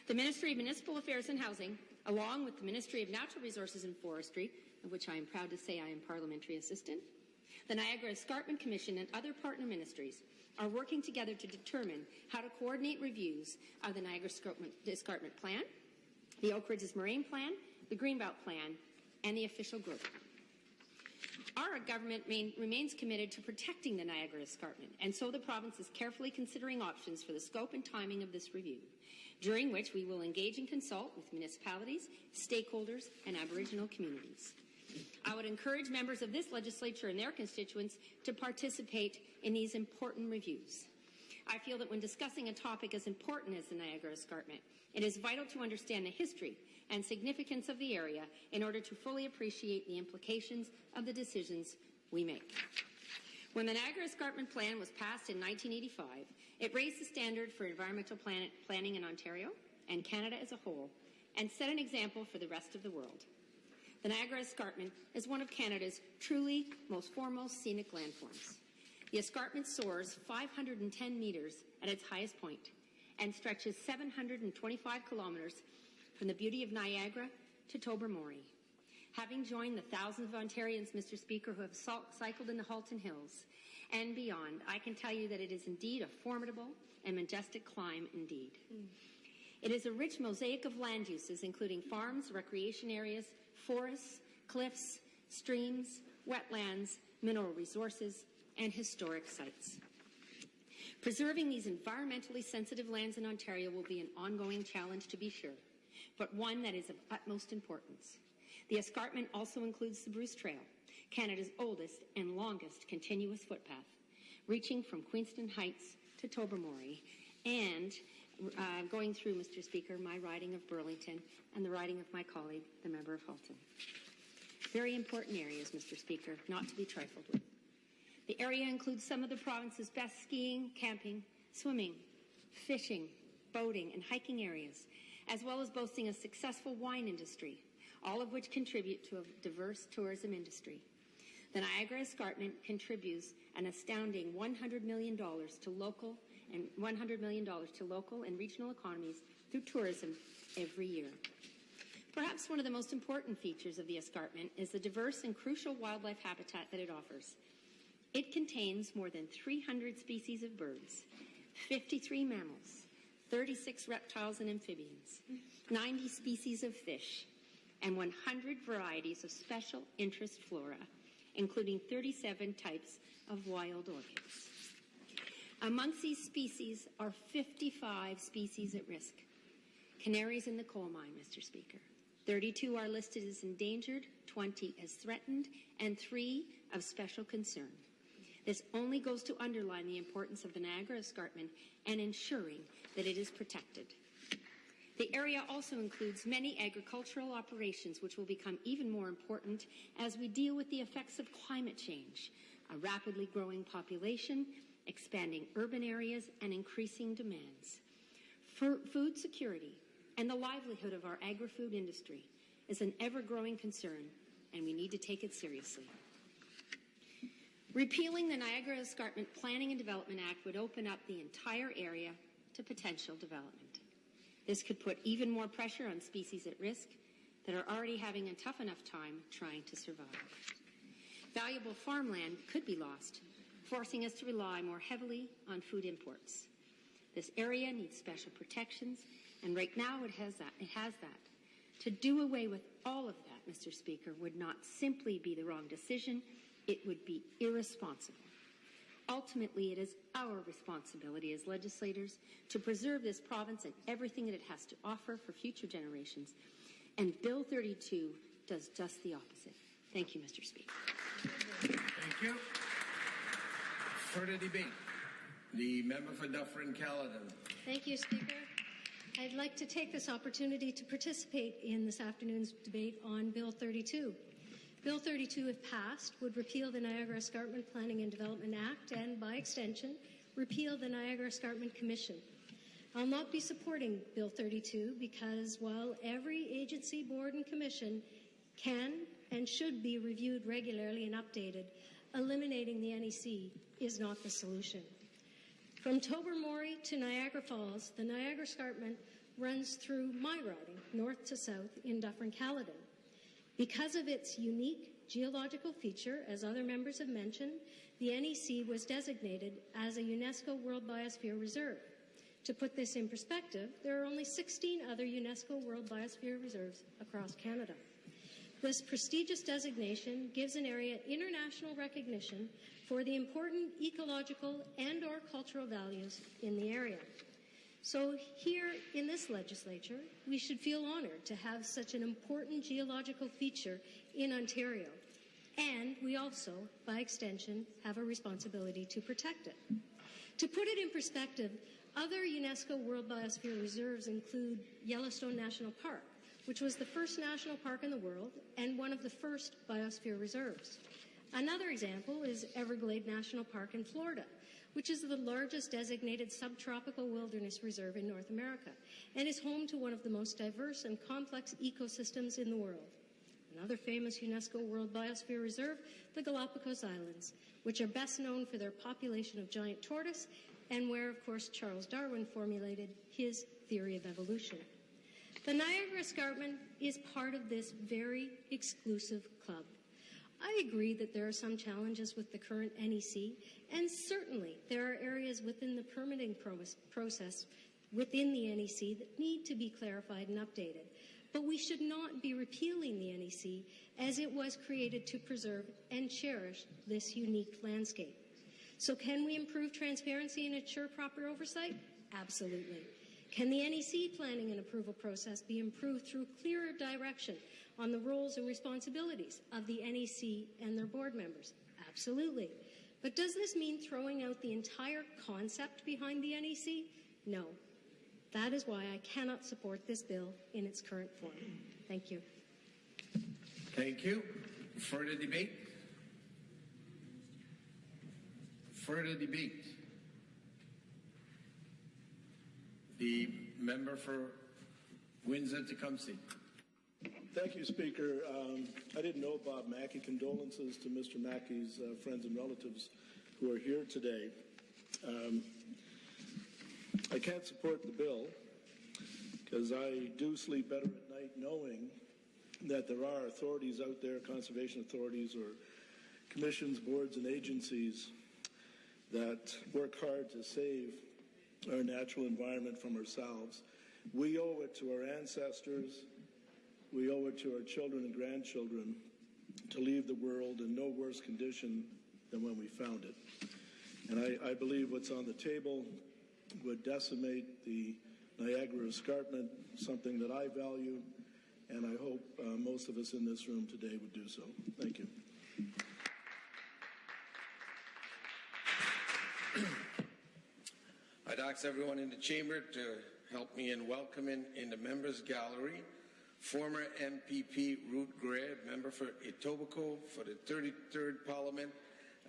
The Ministry of Municipal Affairs and Housing, along with the Ministry of Natural Resources and Forestry, of which I am proud to say I am parliamentary assistant, the Niagara Escarpment Commission and other partner ministries are working together to determine how to coordinate reviews of the Niagara Escarpment Plan, the Oak Ridges Moraine Plan, the Greenbelt Plan, and the official group. Our government remains committed to protecting the Niagara Escarpment, and so the province is carefully considering options for the scope and timing of this review, during which we will engage and consult with municipalities, stakeholders, and Aboriginal communities. I would encourage members of this legislature and their constituents to participate in these important reviews. I feel that when discussing a topic as important as the Niagara Escarpment, it is vital to understand the history and significance of the area in order to fully appreciate the implications of the decisions we make. When the Niagara Escarpment Plan was passed in 1985, it raised the standard for environmental planning in Ontario and Canada as a whole and set an example for the rest of the world. The Niagara Escarpment is one of Canada's truly most foremost scenic landforms. The escarpment soars 510 metres at its highest point and stretches 725 kilometres from the beauty of Niagara to Tobermory. Having joined the thousands of Ontarians, Mr. Speaker, who have cycled in the Halton Hills and beyond, I can tell you that it is indeed a formidable and majestic climb indeed. It is a rich mosaic of land uses, including farms, recreation areas, forests, cliffs, streams, wetlands, mineral resources, and historic sites. Preserving these environmentally sensitive lands in Ontario will be an ongoing challenge, to be sure, but one that is of utmost importance. The escarpment also includes the Bruce Trail, Canada's oldest and longest continuous footpath, reaching from Queenston Heights to Tobermory, and going through, Mr. Speaker, my riding of Burlington and the riding of my colleague, the member of Halton. Very important areas, Mr. Speaker, not to be trifled with. The area includes some of the province's best skiing, camping, swimming, fishing, boating, and hiking areas, as well as boasting a successful wine industry, all of which contribute to a diverse tourism industry. The Niagara Escarpment contributes an astounding $100 million to local and regional economies through tourism every year. Perhaps one of the most important features of the escarpment is the diverse and crucial wildlife habitat that it offers. It contains more than 300 species of birds, 53 mammals, 36 reptiles and amphibians, 90 species of fish, and 100 varieties of special interest flora, including 37 types of wild orchids. Amongst these species are 55 species at risk. Canaries in the coal mine, Mr. Speaker. 32 are listed as endangered, 20 as threatened, and 3 of special concern. This only goes to underline the importance of the Niagara Escarpment and ensuring that it is protected. The area also includes many agricultural operations which will become even more important as we deal with the effects of climate change, a rapidly growing population, expanding urban areas, and increasing demands. Food security and the livelihood of our agri-food industry is an ever-growing concern, and we need to take it seriously. Repealing the Niagara Escarpment Planning and Development Act would open up the entire area to potential development. This could put even more pressure on species at risk that are already having a tough enough time trying to survive. Valuable farmland could be lost, forcing us to rely more heavily on food imports. This area needs special protections, and right now it has that. To do away with all of that, Mr. Speaker, would not simply be the wrong decision, it would be irresponsible. Ultimately, it is our responsibility as legislators to preserve this province and everything that it has to offer for future generations. And Bill 32 does just the opposite. Thank you, Mr. Speaker. Thank you. Further debate. The member for Dufferin-Caledon. Thank you, Speaker. I'd like to take this opportunity to participate in this afternoon's debate on Bill 32. Bill 32, if passed, would repeal the Niagara Escarpment Planning and Development Act and, by extension, repeal the Niagara Escarpment Commission. I'll not be supporting Bill 32 because while every agency, board and commission can and should be reviewed regularly and updated, eliminating the NEC is not the solution. From Tobermory to Niagara Falls, the Niagara Escarpment runs through my riding, north to south, in Dufferin-Caledon. Because of its unique geological feature, as other members have mentioned, the NEC was designated as a UNESCO World Biosphere Reserve. To put this in perspective, there are only 16 other UNESCO World Biosphere Reserves across Canada. This prestigious designation gives an area international recognition for the important ecological and/or cultural values in the area. So here in this legislature, we should feel honored to have such an important geological feature in Ontario. And we also, by extension, have a responsibility to protect it. To put it in perspective, other UNESCO World Biosphere Reserves include Yellowstone National Park, which was the first national park in the world and one of the first biosphere reserves. Another example is Everglade National Park in Florida, which is the largest designated subtropical wilderness reserve in North America and is home to one of the most diverse and complex ecosystems in the world. Another famous UNESCO World Biosphere Reserve, the Galapagos Islands, which are best known for their population of giant tortoise and where, of course, Charles Darwin formulated his theory of evolution. The Niagara Escarpment is part of this very exclusive club. I agree that there are some challenges with the current NEC, and certainly there are areas within the permitting process within the NEC that need to be clarified and updated. But we should not be repealing the NEC as it was created to preserve and cherish this unique landscape. So can we improve transparency and ensure proper oversight? Absolutely. Can the NEC planning and approval process be improved through clearer direction on the roles and responsibilities of the NEC and their board members? Absolutely. But does this mean throwing out the entire concept behind the NEC? No. That is why I cannot support this bill in its current form. Thank you. Thank you. Further debate? Further debate? The member for Windsor-Tecumseh. Thank you, Speaker. I didn't know Bob Mackey. Condolences to Mr. Mackey's friends and relatives who are here today. I can't support the bill because I do sleep better at night knowing that there are authorities out there, conservation authorities or commissions, boards, and agencies that work hard to save our natural environment from ourselves. We owe it to our ancestors, we owe it to our children and grandchildren to leave the world in no worse condition than when we found it. And I believe what's on the table would decimate the Niagara Escarpment, something that I value, and I hope most of us in this room today would do so. Thank you. I'd ask everyone in the chamber to help me in welcoming in the members' gallery former MPP Ruth Gray, member for Etobicoke for the 33rd Parliament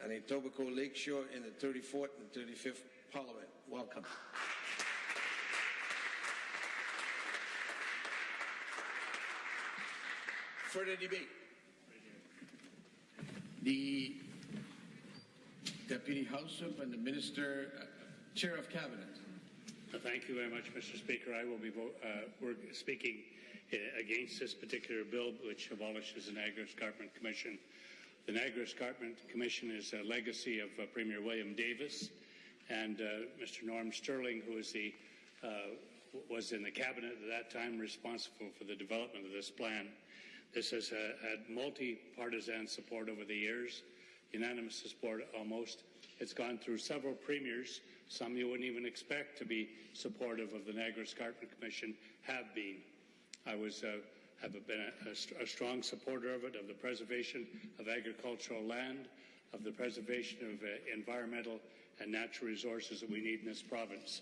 and Etobicoke Lakeshore in the 34th and 35th Parliament. Welcome. Further debate. The Deputy House Whip and the Minister, Chair of Cabinet. Thank you very much, Mr. Speaker. I will be we're speaking against this particular bill, which abolishes the Niagara Escarpment Commission. The Niagara Escarpment Commission is a legacy of Premier William Davis and Mr. Norm Sterling, who is was in the cabinet at that time responsible for the development of this plan. This has had multi-partisan support over the years, unanimous support almost. It's gone through several premiers. Some you wouldn't even expect to be supportive of the Niagara Escarpment Commission have been. I have been a strong supporter of it, of the preservation of agricultural land, of the preservation of environmental and natural resources that we need in this province.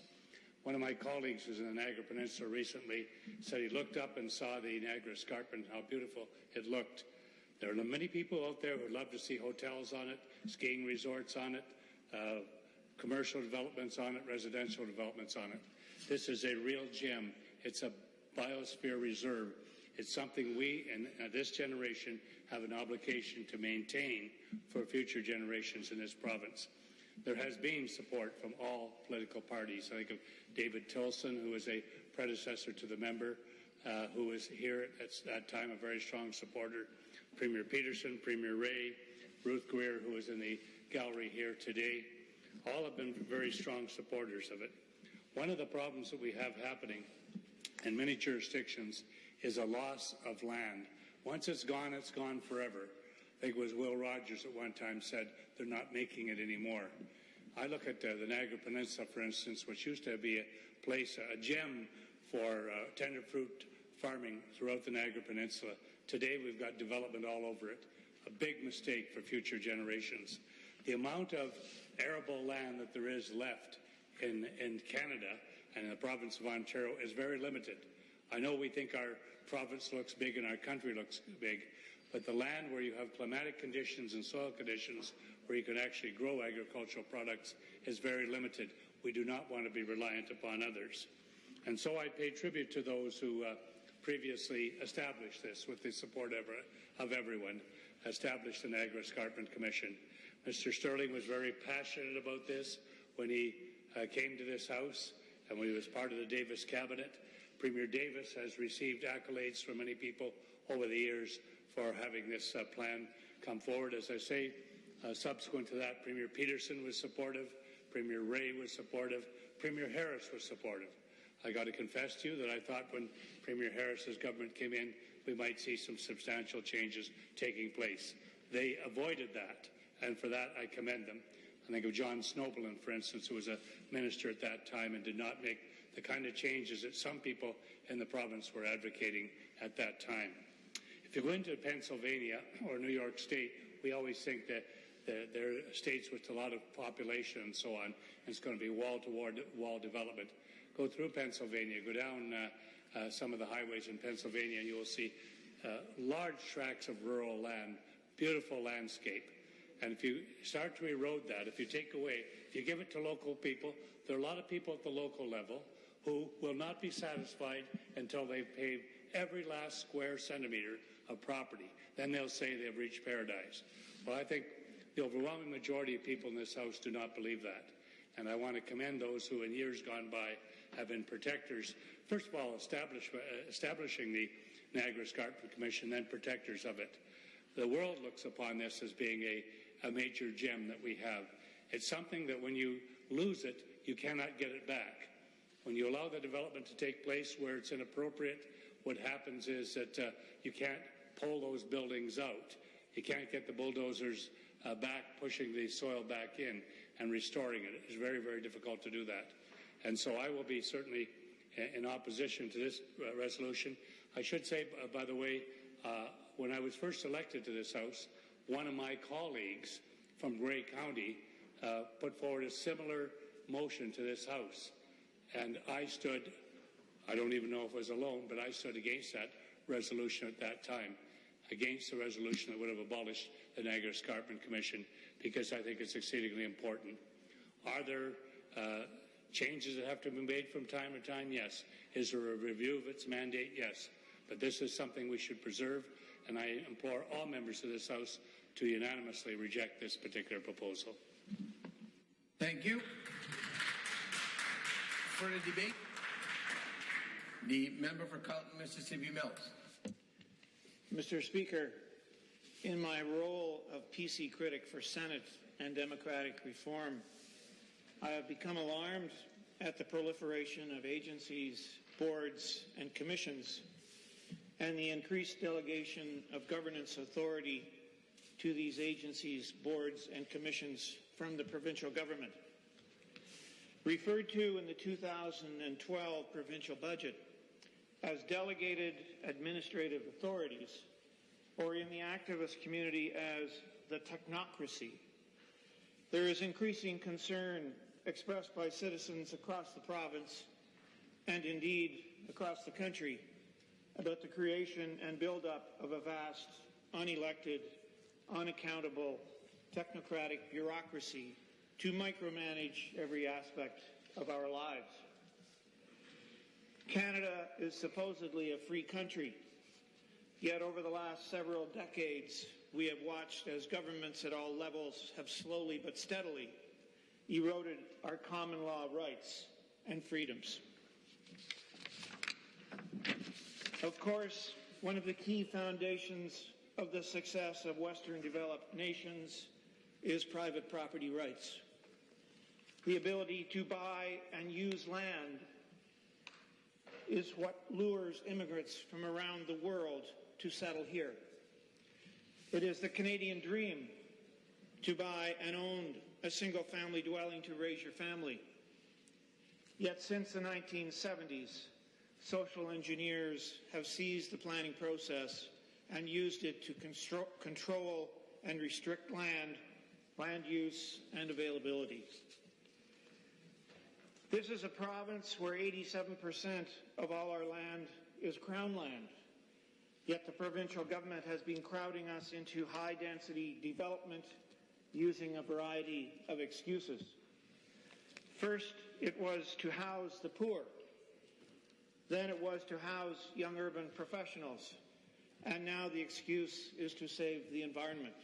One of my colleagues who was in the Niagara Peninsula recently said he looked up and saw the Niagara Escarpment, how beautiful it looked. There are many people out there who would love to see hotels on it, skiing resorts on it, commercial developments on it, residential developments on it. This is a real gem. It's a biosphere reserve. It's something we, in this generation, have an obligation to maintain for future generations in this province. There has been support from all political parties. I think of David Tilson, who was a predecessor to the member, who was here at that time, a very strong supporter. Premier Peterson, Premier Ray, Ruth Greer, who is in the gallery here today. All have been very strong supporters of it. One of the problems that we have happening in many jurisdictions is a loss of land. Once it's gone forever. I think it was Will Rogers at one time said they're not making it anymore. I look at the Niagara Peninsula, for instance, which used to be a place, a gem for tender fruit farming throughout the Niagara Peninsula. Today we've got development all over it. A big mistake for future generations. The amount of arable land that there is left in Canada and in the province of Ontario is very limited. I know we think our province looks big and our country looks big, but the land where you have climatic conditions and soil conditions where you can actually grow agricultural products is very limited. We do not want to be reliant upon others. And so I pay tribute to those who previously established this with the support of everyone, established the Niagara Escarpment Commission. Mr. Sterling was very passionate about this when he came to this House and when he was part of the Davis cabinet. Premier Davis has received accolades from many people over the years for having this plan come forward. As I say, subsequent to that, Premier Peterson was supportive, Premier Ray was supportive, Premier Harris was supportive. I got to confess to you that I thought when Premier Harris's government came in, we might see some substantial changes taking place. They avoided that, and for that I commend them. I think of John Snowbelin, for instance, who was a minister at that time and did not make the kind of changes that some people in the province were advocating at that time. If you go into Pennsylvania or New York State, we always think that they're states with a lot of population and so on, and it's going to be wall-to-wall development. Go through Pennsylvania, go down some of the highways in Pennsylvania, and you will see large tracts of rural land, beautiful landscape. And if you start to erode that, if you give it to local people, there are a lot of people at the local level who will not be satisfied until they've paved every last square centimeter of property. Then they'll say they've reached paradise. Well, I think the overwhelming majority of people in this House do not believe that. And I want to commend those who in years gone by have been protectors, first of all, establishing the Niagara Escarpment Commission, then protectors of it. The world looks upon this as being a major gem that we have. It's something that when you lose it, you cannot get it back. When you allow the development to take place where it's inappropriate, what happens is that you can't pull those buildings out. You can't get the bulldozers back, pushing the soil back in and restoring it. It's very, very difficult to do that. And so I will be certainly in opposition to this resolution. I should say, by the way, when I was first elected to this House, one of my colleagues from Grey County put forward a similar motion to this House. And I stood, I don't even know if I was alone, but I stood against that resolution at that time, against the resolution that would have abolished the Niagara Escarpment Commission, because I think it's exceedingly important. Are there changes that have to be made from time to time? Yes. Is there a review of its mandate? Yes. But this is something we should preserve, and I implore all members of this House to unanimously reject this particular proposal. Thank you. Further debate? The member for Carleton, Mississippi Mills. Mr. Speaker, in my role of PC critic for Senate and democratic reform, I have become alarmed at the proliferation of agencies, boards, and commissions, and the increased delegation of governance authority to these agencies, boards, and commissions from the provincial government. Referred to in the 2012 provincial budget as delegated administrative authorities, or in the activist community as the technocracy, there is increasing concern expressed by citizens across the province and indeed across the country about the creation and build-up of a vast, unelected, unaccountable, technocratic bureaucracy to micromanage every aspect of our lives. Canada is supposedly a free country, yet over the last several decades, we have watched as governments at all levels have slowly but steadily eroded our common law rights and freedoms. Of course, one of the key foundations of the success of Western developed nations is private property rights. The ability to buy and use land is what lures immigrants from around the world to settle here. It is the Canadian dream to buy and own a single-family dwelling to raise your family. Yet since the 1970s, social engineers have seized the planning process and used it to control and restrict land use, and availability. This is a province where 87% of all our land is Crown land, yet the provincial government has been crowding us into high-density development using a variety of excuses. First, it was to house the poor. Then it was to house young urban professionals. And now the excuse is to save the environment.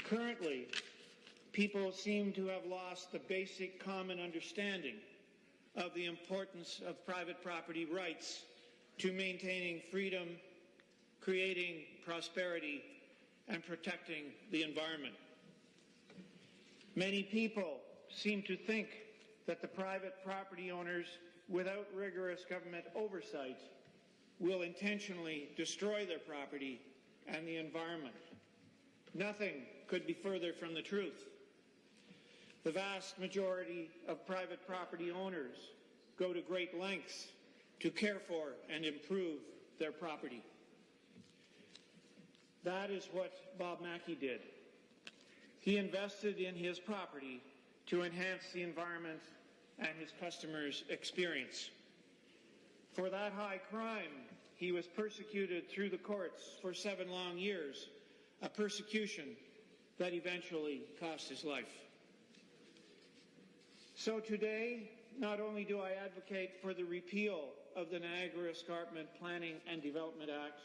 Currently, people seem to have lost the basic common understanding of the importance of private property rights to maintaining freedom, creating prosperity, and protecting the environment. Many people seem to think that the private property owners, without rigorous government oversight, will intentionally destroy their property and the environment. Nothing could be further from the truth. The vast majority of private property owners go to great lengths to care for and improve their property. That is what Bob Mackey did. He invested in his property to enhance the environment and his customers' experience. For that high crime, he was persecuted through the courts for 7 long years, a persecution that eventually cost his life. So today, not only do I advocate for the repeal of the Niagara Escarpment Planning and Development Act,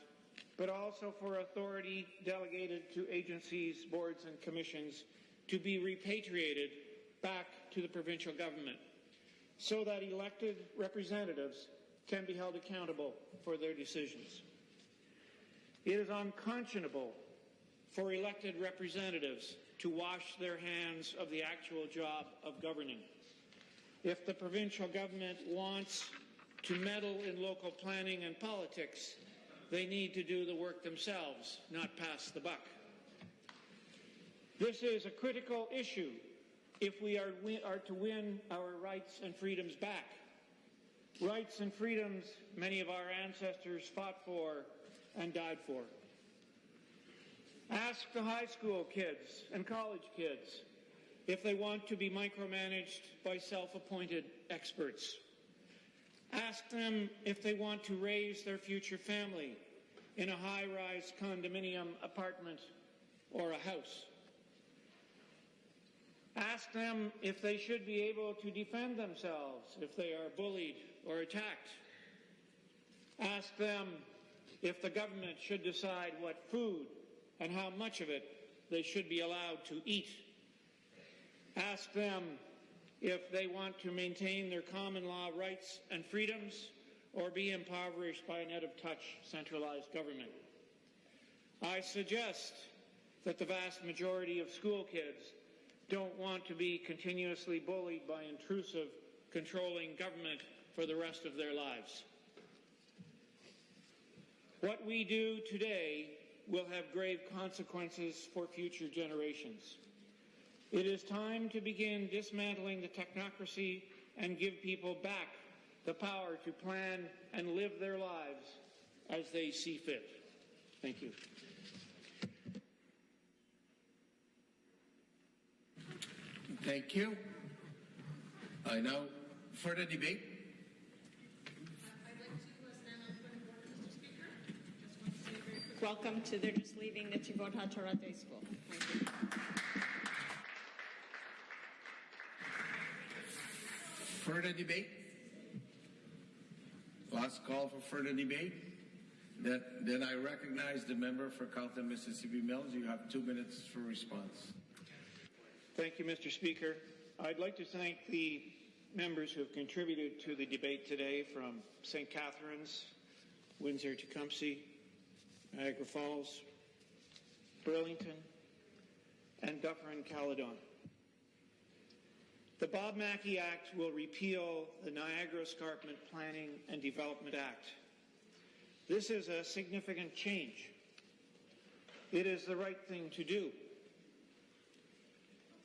but also for authority delegated to agencies, boards, and commissions to be repatriated back to the provincial government so that elected representatives can be held accountable for their decisions. It is unconscionable for elected representatives to wash their hands of the actual job of governing. If the provincial government wants to meddle in local planning and politics, they need to do the work themselves, not pass the buck. This is a critical issue if we are to win our rights and freedoms back. Rights and freedoms many of our ancestors fought for and died for. Ask the high school kids and college kids if they want to be micromanaged by self-appointed experts. Ask them if they want to raise their future family in a high-rise condominium apartment or a house. Ask them if they should be able to defend themselves if they are bullied or attacked. Ask them if the government should decide what food and how much of it they should be allowed to eat. Ask them if they want to maintain their common law rights and freedoms or be impoverished by an out-of-touch centralized government. I suggest that the vast majority of school kids don't want to be continuously bullied by intrusive, controlling government for the rest of their lives. What we do today will have grave consequences for future generations. It is time to begin dismantling the technocracy and give people back the power to plan and live their lives as they see fit. Thank you. Thank you. I now further debate. Welcome to They're Just Leaving the Chivota Charate School. Thank you. Further debate? Last call for further debate. Then I recognize the member for Carleton, Mississippi Mills. You have 2 minutes for response. Thank you, Mr. Speaker. I'd like to thank the members who have contributed to the debate today, from St. Catharines, Windsor-Tecumseh, Niagara Falls, Burlington, and Dufferin-Caledon. The Bob Mackey Act will repeal the Niagara Escarpment Planning and Development Act. This is a significant change. It is the right thing to do.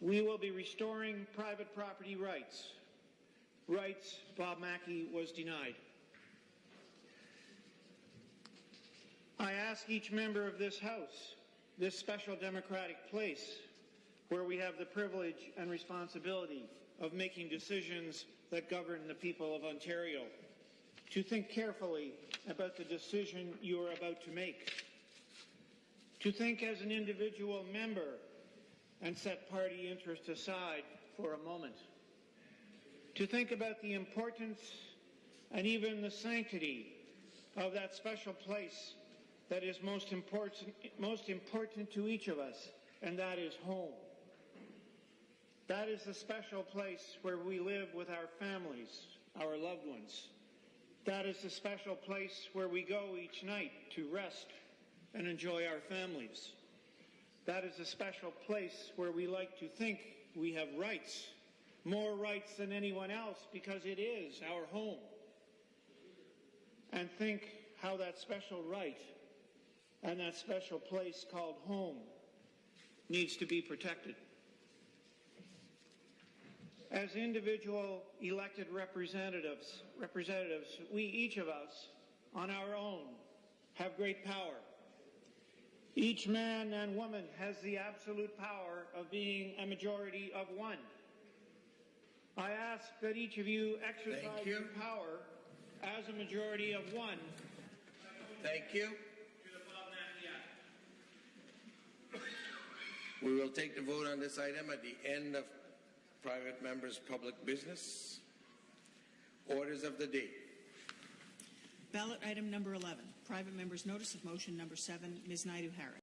We will be restoring private property rights, rights Bob Mackey was denied. I ask each member of this House, this special democratic place, where we have the privilege and responsibility of making decisions that govern the people of Ontario, to think carefully about the decision you are about to make, to think as an individual member and set party interest aside for a moment, to think about the importance and even the sanctity of that special place that is most important to each of us, and that is home. That is the special place where we live with our families, our loved ones. That is the special place where we go each night to rest and enjoy our families. That is a special place where we like to think we have rights, more rights than anyone else, because it is our home. And think how that special right and that special place called home needs to be protected. As individual elected representatives, we, each of us, on our own, have great power. Each man and woman has the absolute power of being a majority of one. I ask that each of you exercise your power as a majority of one. Thank you. We will take the vote on this item at the end of private members' public business. Orders of the day. Ballot item number 11, private member's notice of motion number 7, Ms. Naidu-Harris.